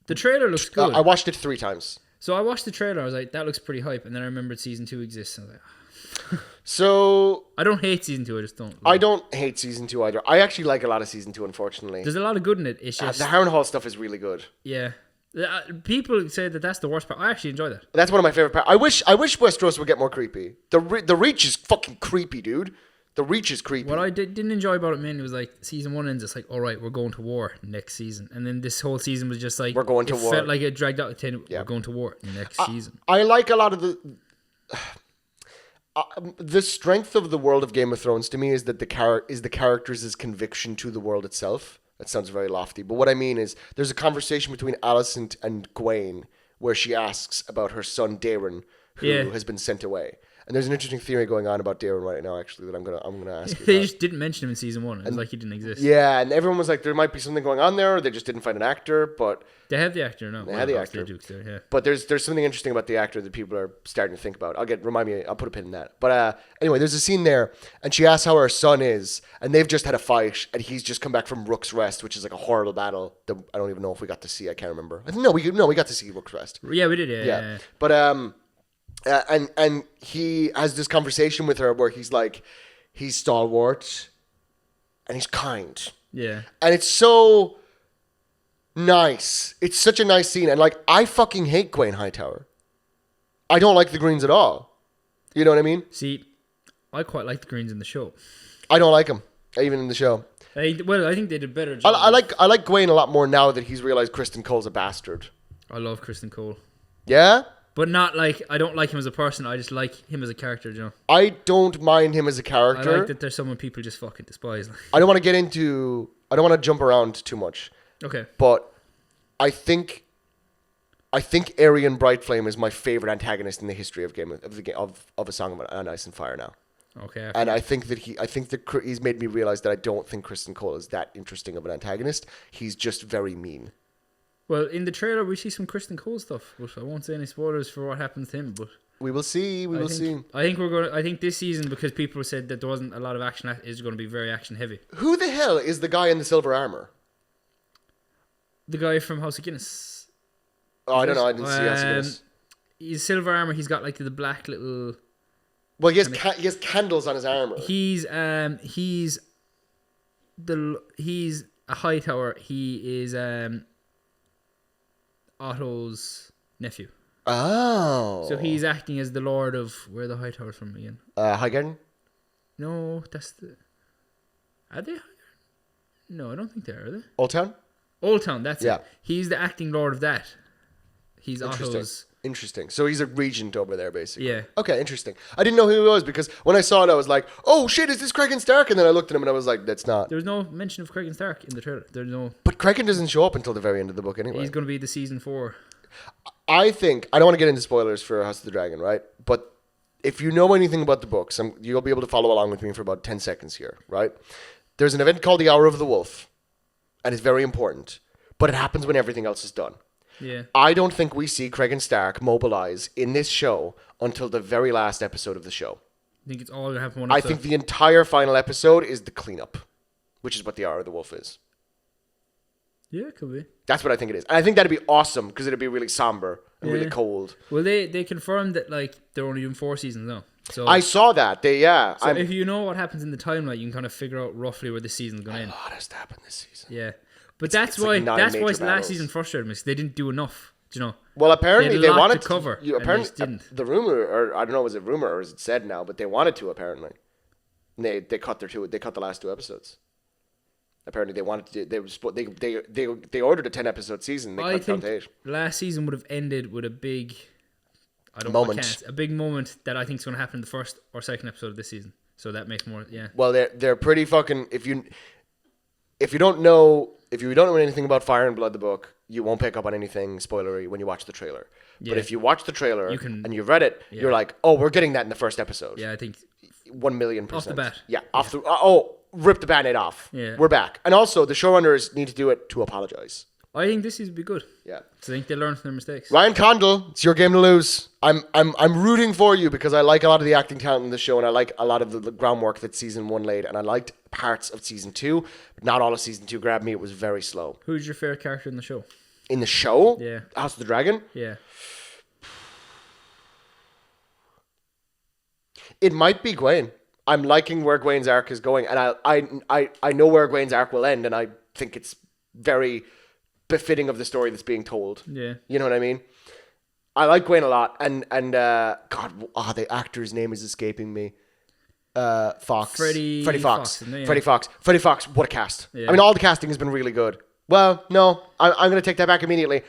The trailer looks good.
I watched it 3 times.
So I watched the trailer. I was like, that looks pretty hype. And then I remembered season 2 exists. And I was like,
So
I don't hate season 2. I just don't.
I don't hate season 2 either. I actually like a lot of season 2, unfortunately.
There's a lot of good in it. It's just
The Harrenhal stuff is really good.
yeah. People say that that's the worst part. I actually enjoy that.
That's one of my favorite parts. I wish Westeros would get more creepy. The Reach is fucking creepy, dude. The Reach is creepy.
What I didn't enjoy about it mainly was like season 1 ends. It's like, all right, we're going to war next season, and then this whole season was just like
We're going to war.
Felt like it dragged out. We're going to war next season.
I like a lot of the strength of the world of Game of Thrones to me is that the characters' conviction to the world itself. That sounds very lofty, but what I mean is there's a conversation between Alicent and Gwaine where she asks about her son Daeron, who has been sent away. And there's an interesting theory going on about Daeron right now, actually, that I'm gonna ask you
They
about.
just didn't mention him in season 1. It was like he didn't exist.
Yeah, and everyone was like, there might be something going on there, or they just didn't find an actor, but
They have the actor now.
They have the actor.
Yeah.
But there's something interesting about the actor that people are starting to think about. I'll put a pin in that. But anyway, there's a scene there, and she asks how her son is, and they've just had a fight, and he's just come back from Rook's Rest, which is like a horrible battle that I don't even know if we got to see. I can't remember. I think we got to see Rook's Rest.
Yeah, we did. Yeah.
But and he has this conversation with her where he's like, he's stalwart, and he's kind.
Yeah.
And it's so nice. It's such a nice scene. And like, I fucking hate Gwaine Hightower. I don't like the Greens at all. You know what I mean?
See, I quite like the Greens in the show.
I don't like them, even in the show.
I think they did a better job.
I like Gwaine a lot more now that he's realized Kristen Cole's a bastard.
I love Kristen Cole.
Yeah?
But not like, I don't like him as a person. I just like him as a character, you know?
I don't mind him as a
I
character.
like that there's someone people just fucking despise.
I don't want to jump around too much.
Okay.
But I think Aerion Brightflame is my favorite antagonist in the history of A Song of Ice and Fire now.
Okay.
And I think that he's made me realize that I don't think Kristen Cole is that interesting of an antagonist. He's just very mean.
Well, in the trailer we see some Kristen Cole stuff, but I won't say any spoilers for what happens to him. But
we will see. We will see.
I think we're going. I think this season, because people said that there wasn't a lot of action, is going to be very action heavy.
Who the hell is the guy in the silver armor?
The guy from House of Guinness.
Oh, I don't know. I didn't see House of Guinness.
He's silver armor. He's got like the black little.
Well, he has candles on his armor.
He's a Hightower. He is Otto's nephew.
Oh.
So he's acting as the Lord of where are the Hightowers from again?
Highgarden?
No, that's the. Are they Highgarden? No, I don't think they are they?
Old Town?
Old Town, that's
Yeah.
it. He's the acting Lord of that. He's Otto's.
Interesting. So he's a regent over there, basically.
Yeah.
Okay, interesting. I didn't know who he was because when I saw it, I was like, "Oh shit, is this Cregan Stark?" And then I looked at him and I was like, "That's not."
There was no mention of Cregan Stark in the trailer. There's no.
But Cregan doesn't show up until the very end of the book anyway.
He's going to be the season 4.
I think I don't want to get into spoilers for House of the Dragon, right? But if you know anything about the books, you'll be able to follow along with me for about 10 seconds here, right? There's an event called the Hour of the Wolf, and it's very important, but it happens when everything else is done.
Yeah.
I don't think we see Cregan Stark mobilize in this show until the very last episode of the show.
I think it's all going to happen one
I
episode.
think the entire final episode is the cleanup, which is what the Hour of the Wolf is.
Yeah, it could be.
That's what I think it is. And I think that'd be awesome because it'd be really somber and really cold.
Well, they confirmed that like they're only doing 4 seasons now. So
I saw that.
So if you know what happens in the timeline, you can kind of figure out roughly where the season's going to end.
A lot has to happen this season.
Yeah, but that's why last season frustrated me. Because they didn't do enough. Do you know?
Well, apparently they wanted
to cover.
Apparently,
didn't.
The rumor, or I don't know, was it rumor or is it said now? But they wanted to apparently. And they cut the last 2 episodes. Apparently they wanted to. They ordered a 10-episode season. They cut it down to 8.
Last season would have ended with a big. A big moment that I think is going to happen in the first or second episode of this season. So that makes more. Yeah.
Well, they're pretty fucking. If you don't know anything about Fire and Blood, the book, you won't pick up on anything spoilery when you watch the trailer. Yeah. But if you watch the trailer and you've read it, you're like, oh, we're getting that in the first episode.
Yeah, I think
1,000,000%.
off the bat.
Yeah, rip the band-aid off.
Yeah.
We're back. And also, the showrunners need to do it to apologize.
I think this is be good.
Yeah.
So I think they learn from their mistakes.
Ryan Condal, it's your game to lose. I'm rooting for you because I like a lot of the acting talent in the show and I like a lot of the groundwork that season 1 laid and I liked parts of season 2, but not all of season 2 grabbed me. It was very slow.
Who's your favorite character in the show?
In the show?
Yeah.
House of the Dragon?
Yeah.
It might be Gwen. I'm liking where Gwen's arc is going and I know where Gwen's arc will end and I think it's very befitting of the story that's being told.
Yeah.
You know what I mean? I like Gwen a lot. And the actor's name is escaping me. Fox.
Freddie
Fox.
Yeah.
Freddie Fox. Freddie Fox, what a cast.
Yeah.
I mean, all the casting has been really good. Well, no, I'm going to take that back immediately.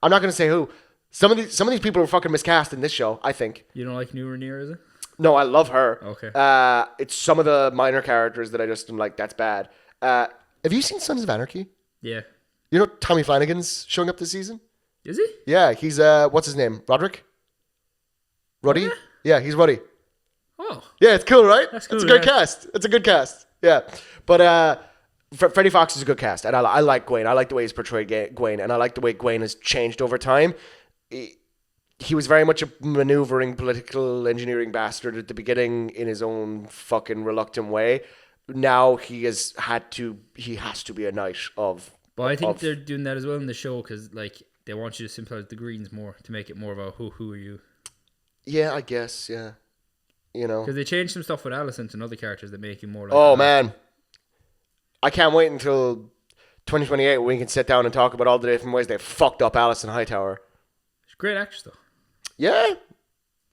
I'm not going to say who. Some of these people are fucking miscast in this show, I think.
You don't like New Rhaenyra, is it?
No, I love her.
Okay.
It's some of the minor characters that I just am like, that's bad. Have you seen Sons of Anarchy?
Yeah.
You know Tommy Flanagan's showing up this season?
Is he?
Yeah, he's what's his name? Roderick? Ruddy? Yeah, he's Ruddy.
Oh.
Yeah, it's cool, right?
That's cool.
It's a great cast. It's a good cast. Yeah. But Freddie Fox is a good cast. And I like Gwen. I like the way he's portrayed Gwen. And I like the way Gwen has changed over time. He was very much a maneuvering political engineering bastard at the beginning in his own fucking reluctant way. Now he has to be a knight of...
But I think they're doing that as well in the show because like they want you to sympathize the Greens more to make it more of a who are you?
Yeah, I guess. Yeah, you know.
Because they changed some stuff with Alicent and other characters that make you more like.
Oh man, I can't wait until 2028 when we can sit down and talk about all the different ways they fucked up Alicent Hightower.
She's a great actress though.
Yeah,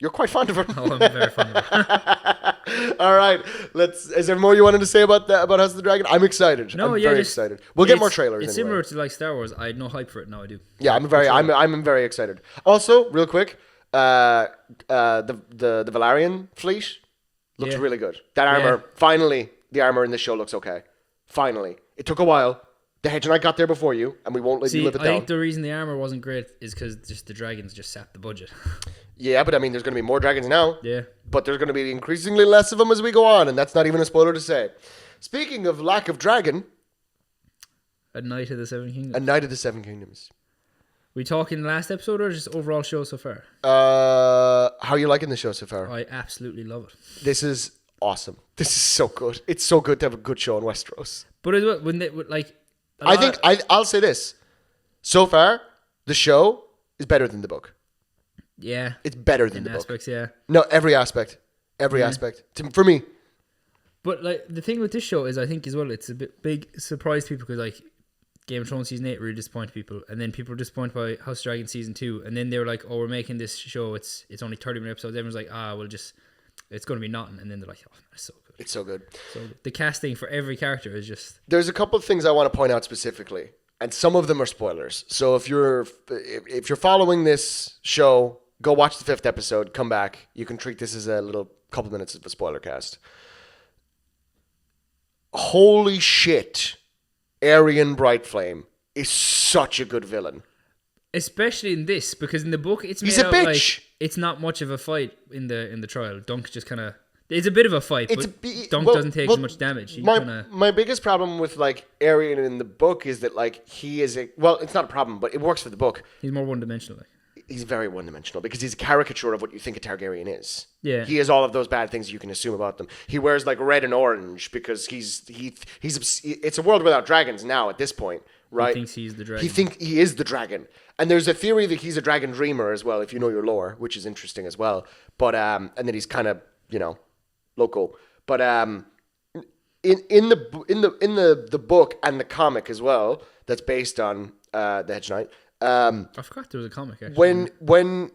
you're quite fond of her.
Oh, I'm very fond of her.
All right, is there more you wanted to say about House of the Dragon? I'm excited. I'm very excited. We'll get more trailers.
It's similar to like Star Wars. I had no hype for it. Now I do.
Yeah, I'm very excited. Also, real quick, the Valerian fleet looks really good. That armor, finally, the armor in this show looks okay. Finally, it took a while. The Hedge Knight got there before you, and we won't let you live it down.
I think the reason the armor wasn't great is because just the dragons just sapped the budget.
Yeah, but I mean, there's going to be more dragons now.
Yeah.
But there's going to be increasingly less of them as we go on, and that's not even a spoiler to say. Speaking of lack of dragon...
A Knight of the Seven Kingdoms.
A Knight of the Seven Kingdoms.
We talking the last episode or just overall show so far?
How are you liking the show so far?
I absolutely love it.
This is awesome. This is so good. It's so good to have a good show in Westeros.
But when they like,
I'll say this. So far, the show is better than the book.
Yeah,
it's better than the
aspects,
book.
Yeah,
no, every aspect, for me.
But like the thing with this show is, I think as well, it's a big surprise to people because like Game of Thrones season 8 really disappointed people, and then people were disappointed by House of Dragon season 2, and then they were like, "Oh, we're making this show. It's only 30-minute episodes." Everyone's like, it's going to be nothing," and then they're like, "Oh, it's so good."
It's so good.
So the casting for every character is just.
There's a couple of things I want to point out specifically, and some of them are spoilers. So if you're following this show, go watch the 5th episode. Come back. You can treat this as a little couple minutes of a spoiler cast. Holy shit. Aerion Brightflame is such a good villain.
Especially in this, because in the book it's
he's
made
a
out
bitch.
Like it's not much of a fight in the trial. Dunk just kind of it's a bit of a fight, but Dunk doesn't take as much damage.
My biggest problem with like Aerion in the book is that like he is it's not a problem, but it works for the book.
He's more one-dimensional. Like.
He's very one-dimensional because he's a caricature of what you think a Targaryen is.
Yeah,
he has all of those bad things you can assume about them. He wears like red and orange because he's it's a world without dragons now at this point, right?
He thinks he's the dragon.
He is the dragon, and there's a theory that he's a dragon dreamer as well, if you know your lore, which is interesting as well. But and then he's kind of local. But in the book and the comic as well, that's based on the Hedge Knight.
I forgot there was a comic actually.
When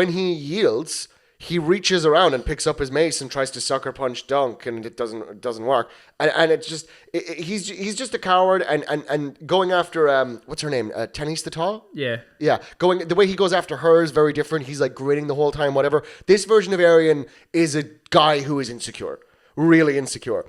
he yields, he reaches around and picks up his mace and tries to sucker punch Dunk, and it doesn't work. And it's just he's just a coward and going after what's her name, Tanis the Tall.
Yeah.
Going the way he goes after her is very different. He's like grinning the whole time. Whatever. This version of Aerion is a guy who is insecure. Really insecure.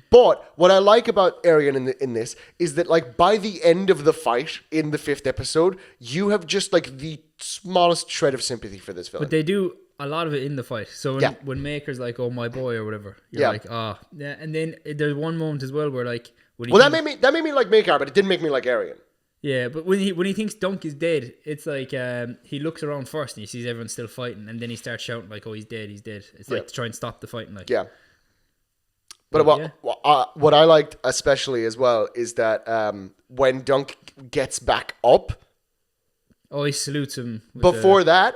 But what I like about Aerion in this is that like by the end of the fight in the 5th episode, you have just like the smallest shred of sympathy for this villain.
But they do a lot of it in the fight. So when Maker's like, "Oh, my boy," or whatever, you're like, "Ah." Oh. Yeah, and then there's one moment as well where like
that made me like Maker, but it didn't make me like Aerion.
Yeah, but when he thinks Dunk is dead, it's like he looks around first and he sees everyone still fighting, and then he starts shouting like, "Oh, he's dead, he's dead." It's like to try and stop the fighting, like.
Yeah. But what I liked especially as well is that when Dunk gets back up.
Oh, he salutes him.
Before that,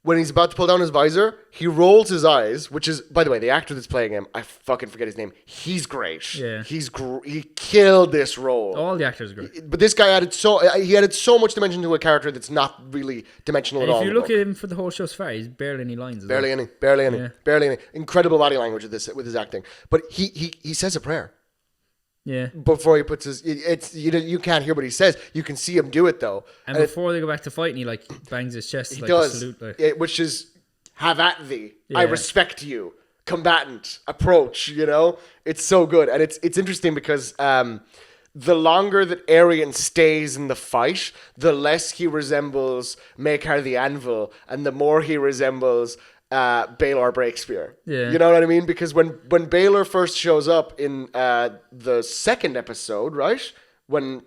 when he's about to pull down his visor, he rolls his eyes, which is, by the way, the actor that's playing him, I fucking forget his name. He's great.
Yeah.
He killed this role.
All the actors are great.
But this guy added so much dimension to a character that's not really dimensional at all.
If you look at him for the whole show so far, he's barely any lines.
Barely any. Barely any body language with his acting. But he says a prayer.
Yeah.
Before he puts you can't hear what he says. You can see him do it though.
And before they go back to fighting, he like bangs his chest.
He
like
does.
A salute, like.
Which is, "Have at thee. Yeah. I respect you. Combatant. Approach." It's so good, and it's interesting because the longer that Aerion stays in the fight, the less he resembles Maekar the Anvil, and the more he resembles Baelor Breakspear.
Yeah.
You know what I mean? Because when Baelor first shows up in the 2nd episode, right? When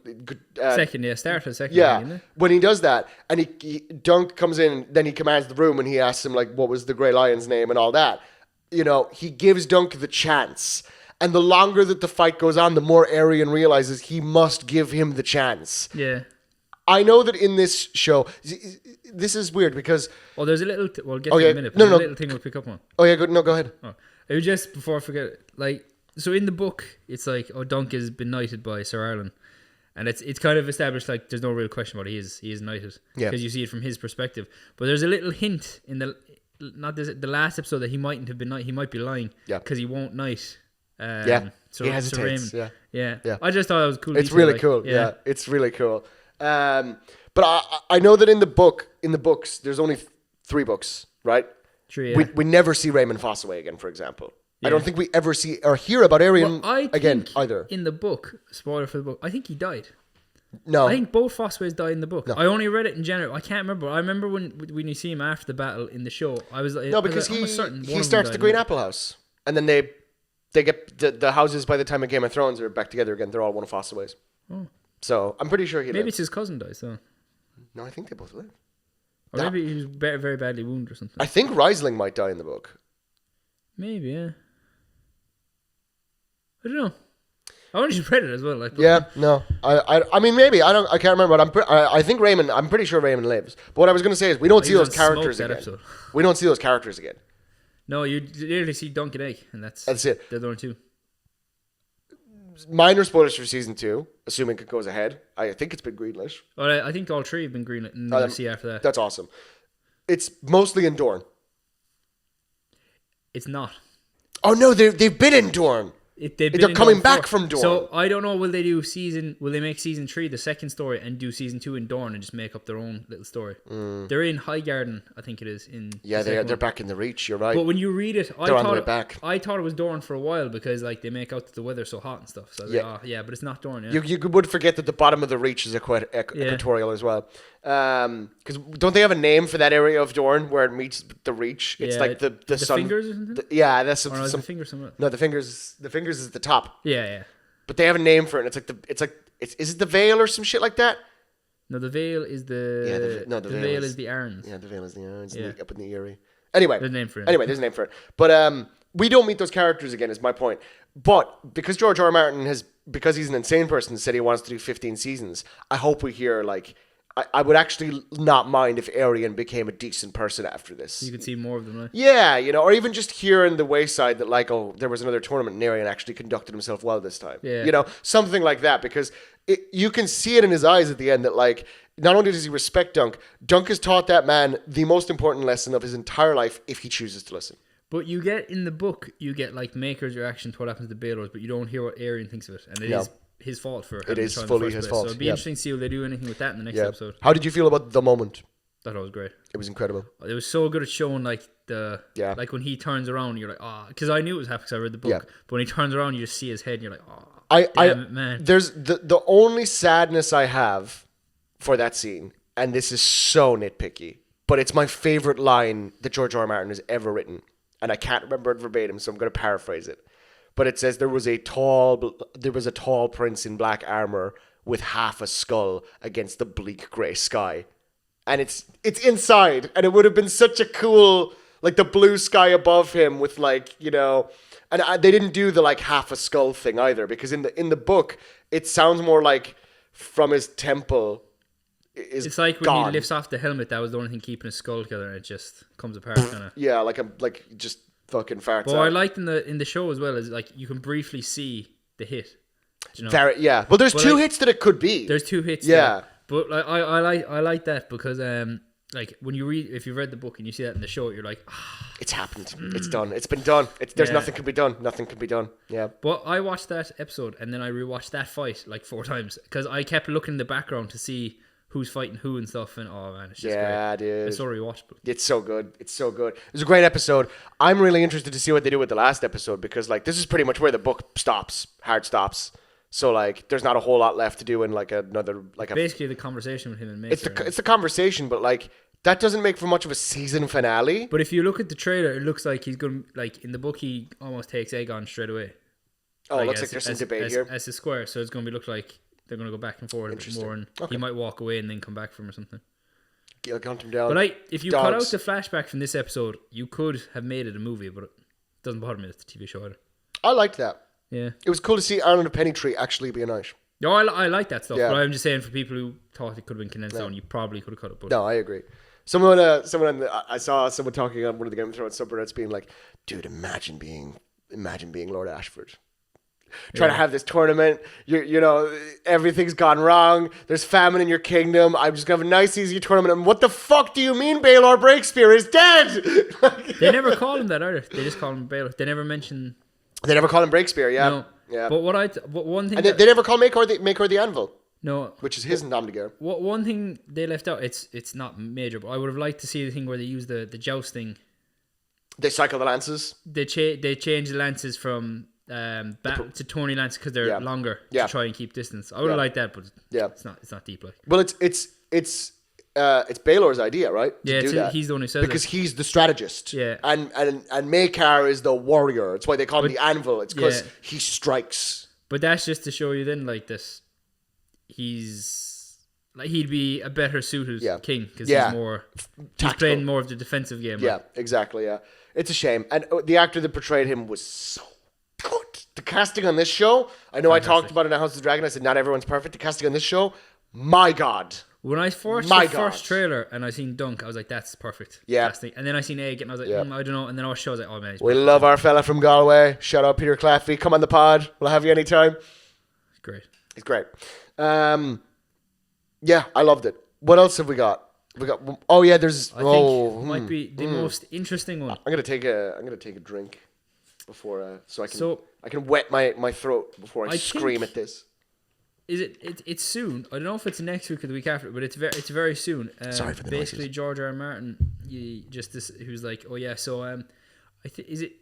start of second.
Yeah, when he does that, and Dunk comes in, then he commands the room, and he asks him like, what was the Grey Lion's name and all that. He gives Dunk the chance, and the longer that the fight goes on, the more Aerion realizes he must give him the chance.
Yeah.
I know that in this show, this is weird because...
Oh, there's a little... we'll get to it in a minute.
No.
A little thing we'll pick up on.
Oh, yeah, go ahead.
Oh. It was just, before I forget, like... So in the book, it's like, Dunk has been knighted by Sir Arlen. And it's kind of established, like, there's no real question about it. He is knighted.
Yeah.
Because you see it from his perspective. But there's a little hint in the last episode that he mightn't have been knighted. He might be lying.
Yeah.
Because he won't knight...
he hesitates.
Yeah. I just thought it was cool.
It's really cool. Yeah, it's really cool. But I know that in the books, there's only 3 books, right?
True, yeah.
We never see Raymond Fossaway again, for example. Yeah. I don't think we ever see or hear about Aerion again either.
In the book, spoiler for the book, I think he died.
No.
I think both Fossaways died in the book.
No.
I only read it in general. I can't remember. I remember when you see him after the battle in the show, I was like...
No, because he starts the Green Apple House. And then they get the houses by the time of Game of Thrones are back together again. They're all one of Fossaways.
Oh.
So I'm pretty sure he
Maybe it's his cousin dies, though.
No, I think they both live.
Or maybe he was very, very badly wounded or something.
I think Riesling might die in the book.
Maybe, yeah. I don't know. I only just read it as well. Like,
yeah, no. I mean, maybe. I can't remember, but I think Raymond, I'm pretty sure Raymond lives. But what I was going to say is we don't see those characters again. Episode. We don't see those characters again.
No, you literally see Dunk and Egg, and that's
it.
The other one too.
Minor spoilers for season 2, assuming it goes ahead. I think it's been greenlit.
Well, I think all 3 have been greenlit, and we'll see after that.
That's awesome. It's mostly in Dorne.
It's not.
Oh no, they've been in Dorne. They're coming back from Dorne.
So I don't know. Will they make season 3 the second story and do season 2 in Dorne and just make up their own little story? They're in Highgarden, I think it is.
They're back in the Reach. You're right.
But when you read it,
I
thought it was Dorne for a while because like they make out that the weather's so hot and stuff. So I was like, but it's not Dorne. Yeah.
You would forget that the bottom of the Reach is equatorial as well. Because don't they have a name for that area of Dorne where it meets the Reach? It's like the sun.
Fingers or something.
That's
the fingers somewhere.
No, the fingers is at the top.
Yeah.
But they have a name for it. And is it the Vale or some shit like that?
No, the Vale is the Vale is the Arns.
Yeah, the Vale is the Arns up in the Eyrie. Anyway,
there's a name for it.
Anyway, there's a name for it. But we don't meet those characters again. Is my point. But because George R. R. Martin because he's an insane person, said he wants to do 15 seasons. I hope we hear like. I would actually not mind if Arian became a decent person after this.
You could see more of them, right?
Yeah, or even just hear in the wayside that like, oh, there was another tournament and Arian actually conducted himself well this time.
Yeah.
Something like that, because you can see it in his eyes at the end that like, not only does he respect Dunk has taught that man the most important lesson of his entire life if he chooses to listen.
But you get in the book, like Maker's reaction to what happens to Baelor's, but you don't hear what Arian thinks of it, and it is his fault for
it is fully his fault.
So it'd be interesting to see if they do anything with that in the next episode.
How did you feel about the moment?
I thought it was great.
It was incredible.
It was so good at showing like like when he turns around, you're like, because I knew it was happening because I read the book. But when he turns around, you just see his head, and you're like, damn it, man.
There's the only sadness I have for that scene, and this is so nitpicky, but it's my favorite line that George R. R. Martin has ever written, and I can't remember it verbatim, so I'm going to paraphrase it. But it says there was a tall prince in black armor with half a skull against the bleak grey sky, and it's inside, and it would have been such a cool like the blue sky above him with like and they didn't do the like half a skull thing either, because in the book it sounds more like from his temple.
It's like when he lifts off the helmet, that was the only thing keeping his skull together, and it just comes apart kind of.
Yeah, like just. Fucking farts.
But what I liked in the show as well is like you can briefly see the hit.
Well, there's two hits that it could be.
There's 2 hits. Yeah, but like I like that because like when if you read the book and you see that in the show, you're like,
it's happened. It's done. It's been done. There's nothing can be done. Nothing can be done. Yeah.
But I watched that episode and then I rewatched that fight like 4 times because I kept looking in the background to see who's fighting who and stuff, and oh man, it's just great.
Dude.
It's so rewatchable.
It's so good. It's so good. It was a great episode. I'm really interested to see what they do with the last episode because like this is pretty much where the book hard stops. So like there's not a whole lot left to do in like another like
basically the conversation with him and Maker.
It's the conversation, but like that doesn't make for much of a season finale.
But if you look at the trailer, it looks like he's going like in the book he almost takes Aegon straight away.
Oh, it looks like there's some debate here.
As a square, so it's going to look like they're going to go back and forth a bit more, and he might walk away and then come back from or something.
He'll count him down.
But like, if you cut out the flashback from this episode, you could have made it a movie, but it doesn't bother me that it's a TV show either.
I liked that.
Yeah.
It was cool to see Ireland of Pennytree actually be a knight.
No, I like that stuff, but I'm just saying for people who thought it could have been condensed down, you probably could have cut it. But
no, I agree. I saw someone talking on one of the Game of Thrones subreddits being like, dude, imagine being Lord Ashford. Trying to have this tournament, everything's gone wrong. There's famine in your kingdom. I'm just gonna have a nice, easy tournament. And what the fuck do you mean Baelor Breakspear is dead?
They never call him that either. They just call him Baelor. They never mention.
They never call him Breakspear. Yeah,
no.
Yeah.
But one thing,
and they never call Maker the Anvil.
No,
which is his nom de guerre.
One thing they left out. It's not major, but I would have liked to see the thing where they use the jousting.
They cycle the lances.
They change the lances from. Back to Tony Lance because they're longer to try and keep distance. I would have liked that, but it's not deep like.
Well, it's Baelor's idea, right?
He's the one who says
because he's the strategist.
Yeah,
and Maekar is the warrior. It's why they call him the Anvil. It's because he strikes.
But that's just to show you then like this. He's like he'd be a better suited king because he's
tactical.
playing more of the defensive game.
Yeah, exactly. Yeah, it's a shame, and the actor that portrayed him was so good. The casting on this show, I know I talked about it in House of the Dragon. I said not everyone's perfect. The casting on this show, my God.
When I watched the first trailer and I seen Dunk, I was like, that's perfect casting. And then I seen Egg and I was like, I don't know. And then I watched the show, I was like, oh man,
we love our fella from Galway. Shout out Peter Claffey. Come on the pod. We'll have you anytime.
It's great.
He's great. Yeah, I loved it. What else have we got? There's.
I think it might be the most interesting one.
I'm gonna take a drink before so I can wet my throat before I scream at this.
Is it's soon? I don't know if it's next week or the week after, but it's very soon.
Sorry for the
basically
noises.
George R. R. Martin, who's like, oh yeah, so is it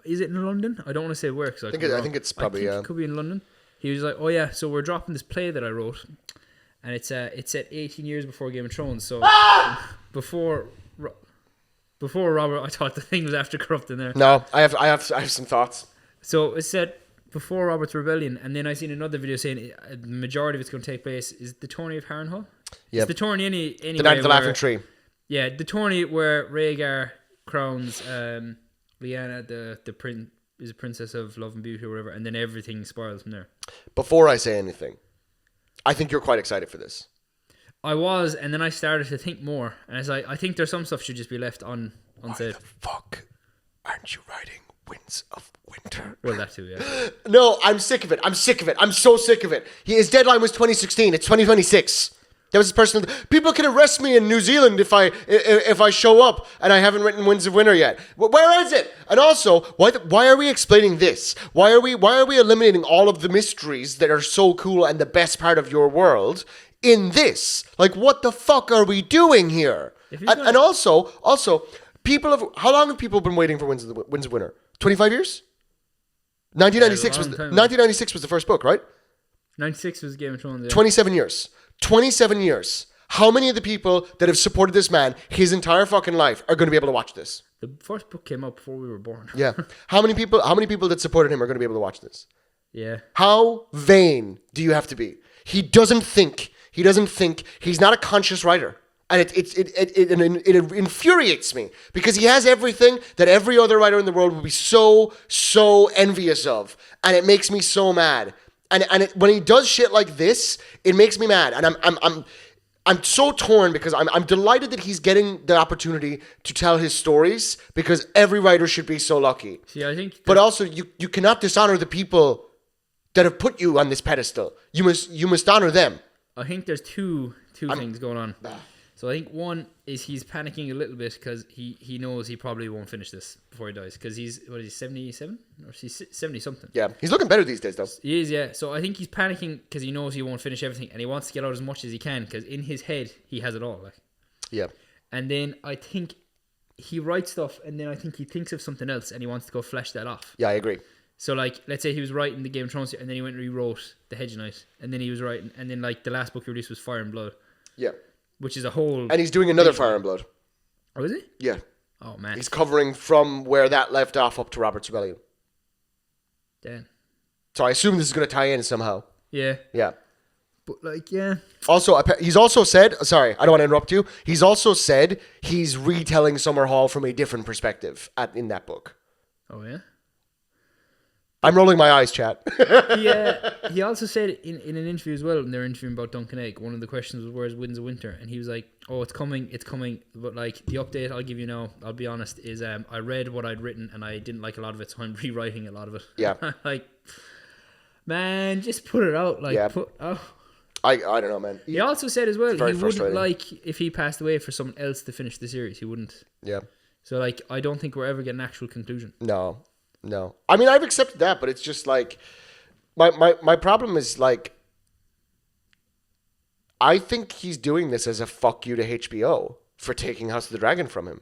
in London? I don't want to say where. I think
it's probably
it could be in London. He was like, oh yeah, so we're dropping this play that I wrote, and it's set 18 years before Game of Thrones. So before Robert, I thought the thing was after corrupting there.
No, I have some thoughts.
So it's set before Robert's Rebellion, and then I seen another video saying the majority of it's going to take place is the tourney of Harrenhal. Yeah, it's the tourney anyway.
The Night of the Laughing Tree. Yeah,
the tourney where Rhaegar crowns Lyanna the princess of Love and Beauty or whatever, and then everything spirals from there.
Before I say anything, I think you're quite excited for this.
I was, and then I started to think more, and it's like I think there's some stuff should just be left unsaid.
Why the fuck aren't you writing Winds of Winter?
Well, that too, yeah.
No, I'm sick of it. I'm so sick of it. His deadline was 2016. It's 2026. That was his personal. People can arrest me in New Zealand if I show up and I haven't written Winds of Winter yet. Where is it? And also, why are we explaining this? Why are we eliminating all of the mysteries that are so cool and the best part of your world in this? Like, what the fuck are we doing here? And also, people have. How long have people been waiting for Winds of Winter? 25 years. 1996 was the first book, right?
96 was Game of Thrones. Yeah.
27 years. 27 years. How many of the people that have supported this man his entire fucking life are going to be able to watch this?
The first book came out before we were born.
Yeah. How many people that supported him are going to be able to watch this?
Yeah.
How vain do you have to be? He doesn't think. He's not a conscious writer. And it infuriates me because he has everything that every other writer in the world would be so envious of, and it makes me so mad. And when he does shit like this, it makes me mad. And I'm so torn because I'm delighted that he's getting the opportunity to tell his stories because every writer should be so lucky.
See, I think,
but also you cannot dishonor the people that have put you on this pedestal. You must honor them.
I think there's two things going on. So I think one is he's panicking a little bit because he knows he probably won't finish this before he dies because he's 77 or he's 70 something.
Yeah, he's looking better these days though.
He is, yeah. So I think he's panicking because he knows he won't finish everything and he wants to get out as much as he can because in his head he has it all. Like,
yeah. And
then I think he writes stuff and then I think he thinks of something else and he wants to go flesh that off.
Yeah, I agree.
So like, let's say he was writing the Game of Thrones and then he went and rewrote The Hedge Knight and then he was writing and then like the last book he released was Fire and Blood.
Yeah.
Which is a whole...
And he's doing another Fire and Blood.
Oh, is he?
Yeah.
Oh, man.
He's covering from where that left off up to Robert's Rebellion.
Damn.
So I assume this is going to tie in somehow.
Yeah.
Yeah.
But, like, yeah.
Also, he's also said... Sorry, I don't want to interrupt you. He's also said he's retelling Summer Hall from a different perspective in that book.
Oh, yeah?
I'm rolling my eyes, chat.
He also said in an interview as well, when they were interviewing about Duncan Egg, one of the questions was, where's Winds of Winter? And he was like, oh, it's coming. But like the update I'll give you now, I'll be honest, is I read what I'd written and I didn't like a lot of it, so I'm rewriting a lot of it.
Yeah.
Like, man, just put it out. Like,
yeah. I don't know, man.
He also said as well, he wouldn't like if he passed away for someone else to finish the series. He wouldn't.
Yeah.
So like, I don't think we're ever getting an actual conclusion.
No. I mean, I've accepted that, but it's just like my problem is like I think he's doing this as a fuck you to HBO for taking House of the Dragon from him.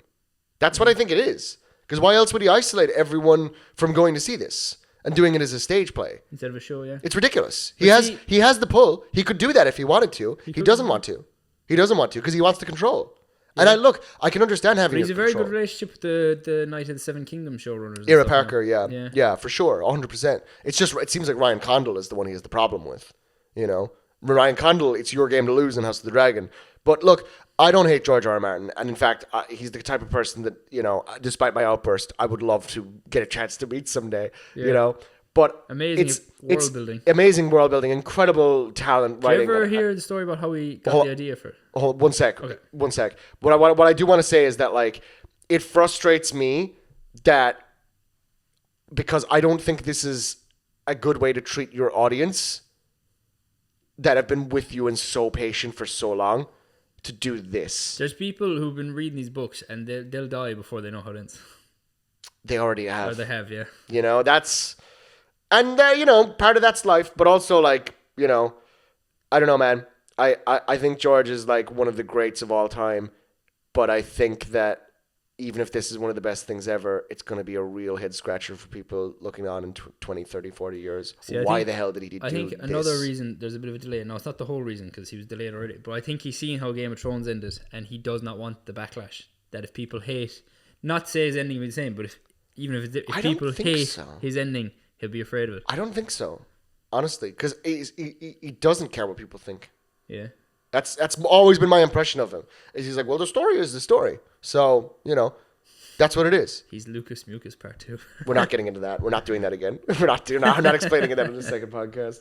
That's what I think it is. Because why else would he isolate everyone from going to see this and doing it as a stage play instead of
a show? Yeah,
it's ridiculous. He has the pull. He could do that if he wanted to. He doesn't want to. He doesn't want to because he wants the control. Yeah. And I can understand having.
But he's a very good relationship with the Knight of the Seven Kingdoms showrunners.
Ira Parker, yeah, for sure, 100%. It's just it seems like Ryan Condal is the one he has the problem with, you know. Ryan Condal, it's your game to lose in House of the Dragon. But look, I don't hate George R. R. Martin, and in fact, he's the type of person that, you know, despite my outburst, I would love to get a chance to meet someday. You know, but
amazing world building,
amazing world building, incredible talent writing.
Did you ever hear the story about how he got the idea for it?
Hold one sec. Okay. One sec. What I do want to say is that, like, it frustrates me that, because I don't think this is a good way to treat your audience that have been with you and so patient for so long, to do this.
There's people who've been reading these books and they'll die before they know how it ends.
They already have.
Or they have, yeah.
You know, that's... And, you know, part of that's life, but also, like, you know, I don't know, man. I think George is, like, one of the greats of all time, but I think that even if this is one of the best things ever, it's going to be a real head scratcher for people looking on in 20, 30, 40 years.
See,
Why the hell did he do this?
I think another reason, there's a bit of a delay. No, it's not the whole reason, because he was delayed already, but I think he's seen how Game of Thrones ended, and he does not want the backlash. That if people hate, not say his ending will be the same, but even if people hate his ending, he'll be afraid of it.
I don't think so, honestly, because he doesn't care what people think.
Yeah.
That's always been my impression of him. Is he's like, well, the story is the story. So, you know, that's what it is.
He's Lucas Mucus Part 2.
We're not getting into that. We're not doing that again. I'm not explaining that in the second podcast.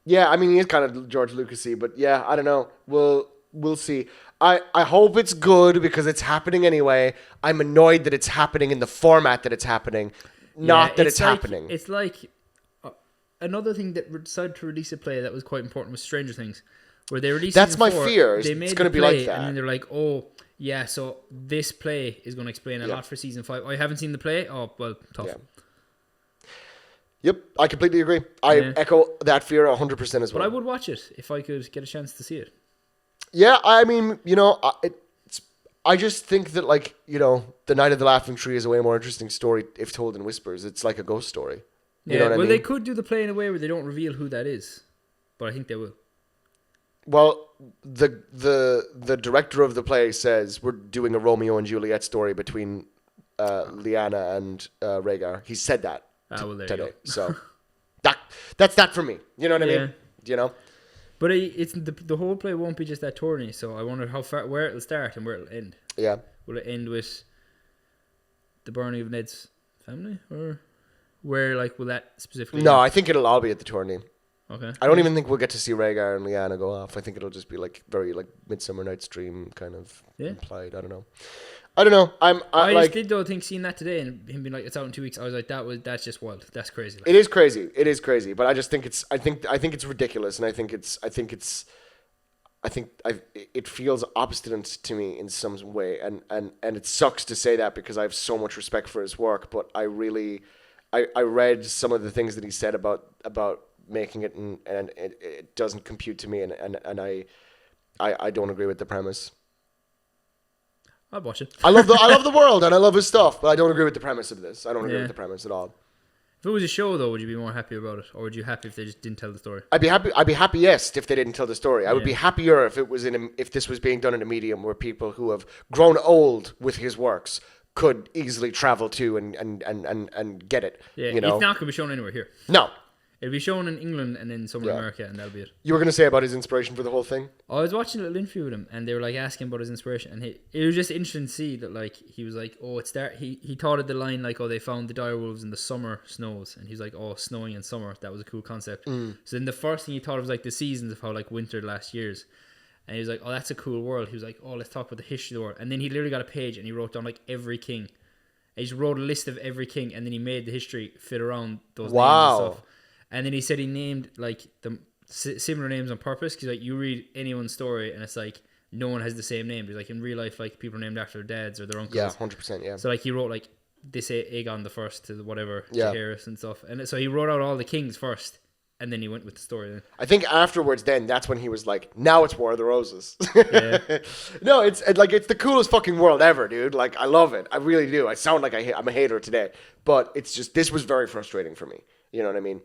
Yeah, I mean, he is kind of George Lucas-y, but yeah, I don't know. We'll see. I hope it's good because it's happening anyway. I'm annoyed that it's happening in the format that it's happening, not that it's happening.
It's like another thing that decided to release a play that was quite important was Stranger Things. Where they released
that's my fear. It's going to be like that.
And then they're like, oh, yeah, so this play is going to explain a lot for season 5. Oh, I haven't seen the play? Oh, well, tough.
Yeah. Yep, I completely agree. I echo that fear 100% as well.
But I would watch it if I could get a chance to see it.
Yeah, I mean, you know, I just think that, like, you know, The Night of the Laughing Tree is a way more interesting story if told in whispers. It's like a ghost story. You know what I mean?
They could do the play in a way where they don't reveal who that is. But I think they will.
Well, the director of the play says we're doing a Romeo and Juliet story between Lyanna and Rhaegar. He said that today. So that's that for me. You know what I mean? You know?
But it's the whole play won't be just that tourney. So I wonder where it'll start and where it'll end.
Yeah.
Will it end with the burning of Ned's family, or where, like, will that specifically?
No, I think it'll all be at the tourney.
Okay.
I don't even think we'll get to see Rhaegar and Lyanna go off. I think it'll just be like very like Midsummer Night's Dream kind of implied. I don't know. I
just did though think seeing that today and him being like it's out in 2 weeks. I was like that's just wild. That's crazy. Like,
it is crazy. It is crazy. But I just think I think it's ridiculous, and it feels obstinate to me in some way, and it sucks to say that because I have so much respect for his work. But I read some of the things that he said about making it, and it doesn't compute to me, and I don't agree with the premise.
I'd watch it.
I love the world and I love his stuff, but I don't agree with the premise of this. I don't agree with the premise at all.
If it was a show though, would you be more happy about it, or would you be happy if they just didn't tell the story?
I'd be happiest if they didn't tell the story. I would be happier if it was if this was being done in a medium where people who have grown old with his works could easily travel to and get it.
Yeah,
you know?
It's not going to be shown anywhere here.
No.
It'll be shown in England and then somewhere in America, and that'll be it.
You were going to say about his inspiration for the whole thing?
I was watching a little interview with him, and they were like asking about his inspiration, and it was just interesting to see that, like, he was like, oh, he thought of the line like, oh, they found the direwolves in the summer snows, and he's like, oh, snowing in summer, that was a cool concept. So then the first thing he thought of was like the seasons of how like winter last year's, and he was like, oh, that's a cool world. He was like, oh, let's talk about the history of the world, and then he literally got a page and he wrote down like every king. He just wrote a list of every king, and then he made the history fit around those names and stuff. And then he said he named like the similar names on purpose because like you read anyone's story and it's like no one has the same name. Because like in real life, like people are named after their dads or their uncles.
Yeah, 100%. Yeah.
So like he wrote like this Aegon the First to whatever Jaehaerys and stuff, and so he wrote out all the kings first, and then he went with the story. Then
I think afterwards, then that's when he was like, now it's War of the Roses. No, it's like it's the coolest fucking world ever, dude. Like I love it. I really do. I sound like I'm a hater today, but it's just this was very frustrating for me. You know what I mean?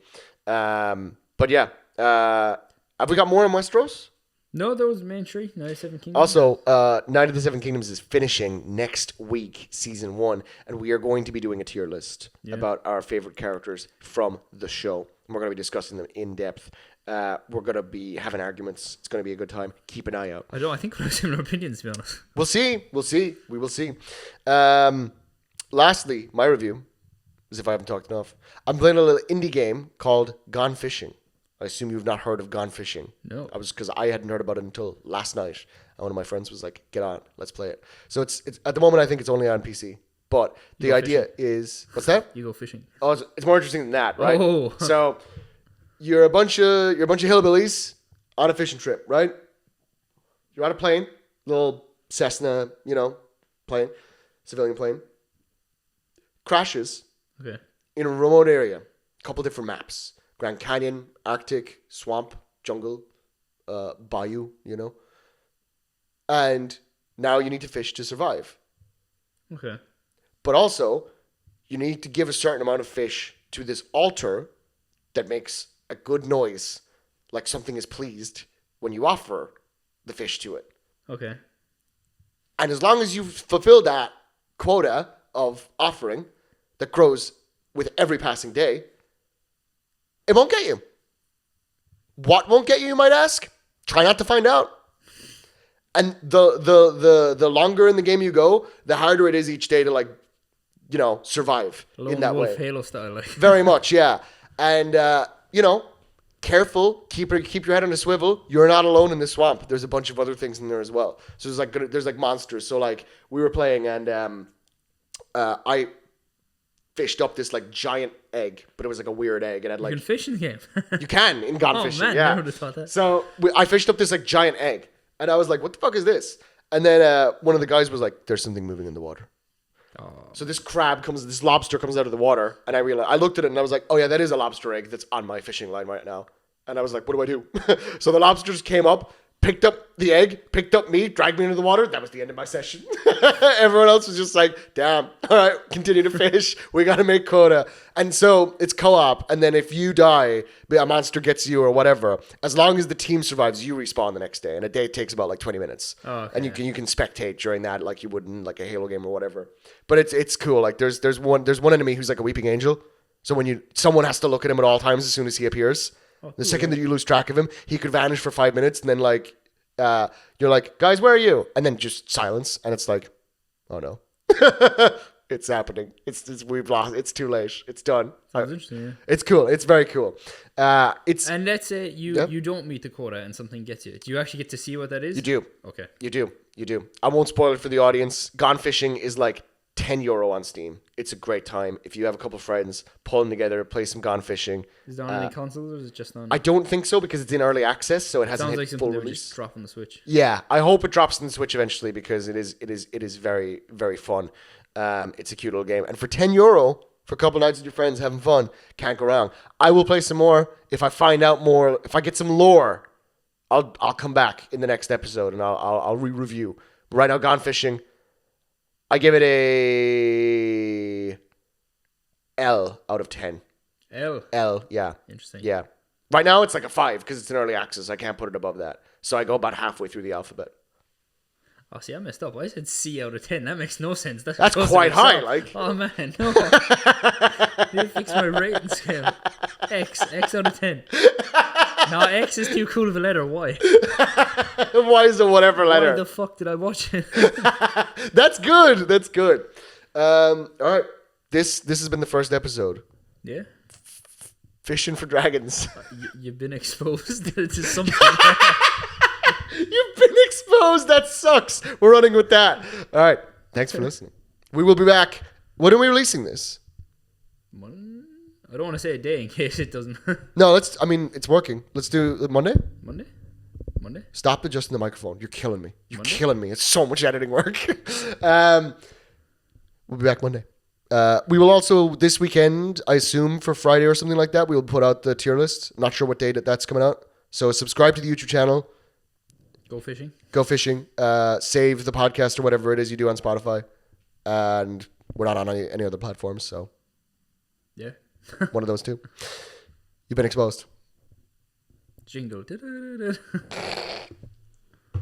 But yeah, have we got more in Westeros?
No, those main three, Night of the Seven Kingdoms.
Also, Night of the Seven Kingdoms is finishing next week, season 1, and we are going to be doing a tier list about our favorite characters from the show. And we're going to be discussing them in depth We're going to be having arguments. It's going to be a good time. Keep an eye out.
I think we have similar opinions, to be honest.
We'll see. We will see. Lastly, my review, as if I haven't talked enough. I'm playing a little indie game called Gone Fishing. I assume you've not heard of Gone Fishing.
No.
Because I hadn't heard about it until last night. And one of my friends was like, get on, let's play it. So it's at the moment, I think it's only on PC. But the idea is, what's that?
You go fishing.
Oh, it's more interesting than that, right?
Oh.
So you're a bunch of hillbillies on a fishing trip, right? You're on a plane, little Cessna, plane, civilian plane. Crashes in a remote area. A couple different maps. Grand Canyon, Arctic, swamp, jungle, bayou, And now you need to fish to survive.
Okay.
But also, you need to give a certain amount of fish to this altar that makes a good noise, like something is pleased when you offer the fish to it.
Okay.
And as long as you fulfill that quota of offering that grows with every passing day, it won't get you. What won't get you might ask? Try not to find out. And the longer in the game you go, the harder it is each day to survive in that way.
Halo style, like.
Very much, yeah. And careful, keep your head on a swivel. You're not alone in the swamp. There's a bunch of other things in there as well. So there's monsters. So we were playing and I fished up this giant egg, but it was a weird egg. It had
You can fish in the game.
you can in Gone Fishing.
Man,
yeah.
I never would have thought that.
So I fished up this giant egg, and I was like, "What the fuck is this?" And then one of the guys was like, "There's something moving in the water."
Oh.
So this lobster comes out of the water, and I looked at it and I was like, "Oh yeah, that is a lobster egg that's on my fishing line right now." And I was like, "What do I do?" So the lobster just came up, picked up the egg, picked up me, dragged me into the water. That was the end of my session. Everyone else was just like, damn, all right, continue to fish. We got to make quota. And so it's co-op. And then if you die, a monster gets you or whatever, as long as the team survives, you respawn the next day. And a day takes about 20 minutes.
Oh, okay.
And you can spectate during that like you would in a Halo game or whatever. But it's cool. There's one enemy who's like a weeping angel. So when someone has to look at him at all times as soon as he appears. Oh, the second that you lose track of him, he could vanish for 5 minutes, and then you're like, guys, where are you? And then just silence, and it's like, oh no, it's happening. We've lost. It's too late. It's done.
Sounds interesting. Yeah.
It's cool. It's very cool.
And let's say you don't meet the quota and something gets you. Do you actually get to see what that is?
You do.
Okay.
You do. I won't spoil it for the audience. Gone Fishing is €10 on Steam. It's a great time. If you have a couple of friends, pull them together, play some Gone Fishing.
Is it on any consoles or is it just on?
I don't think so because it's in early access, so it hasn't hit full release.
Just drop on the Switch.
Yeah, I hope it drops on the Switch eventually because it is very, very fun. It's a cute little game, and for €10 for a couple of nights with your friends having fun, can't go wrong. I will play some more if I find out more. If I get some lore, I'll come back in the next episode and I'll re-review. But right now, Gone Fishing. I give it a L out of 10. L, yeah.
Interesting.
Yeah. Right now it's a 5 because it's an early access. I can't put it above that. So I go about halfway through the alphabet.
Oh, see, I messed up. I said C out of 10. That makes no sense.
That's quite high,
Oh, man. No. You fix my rating scale. X out of 10. No, X is too cool of a letter. Why?
Why is it whatever letter?
Why the fuck did I watch it?
That's good. All right. This has been the first episode.
Yeah.
Fishing for dragons.
You've been exposed to something.
You've been exposed. That sucks. We're running with that. All right. Thanks for listening. We will be back. When are we releasing this?
I don't want to say a day in case it doesn't.
No, it's working. Let's do Monday.
Monday?
Stop adjusting the microphone. You're killing me. Killing me. It's so much editing work. We'll be back Monday. We will also, this weekend, I assume for Friday or something like that, we'll put out the tier list. I'm not sure what day that's coming out. So subscribe to the YouTube channel.
Go fishing.
Save the podcast or whatever it is you do on Spotify. And we're not on any other platforms, so.
Yeah.
One of those two. You've been exposed.
Jingle.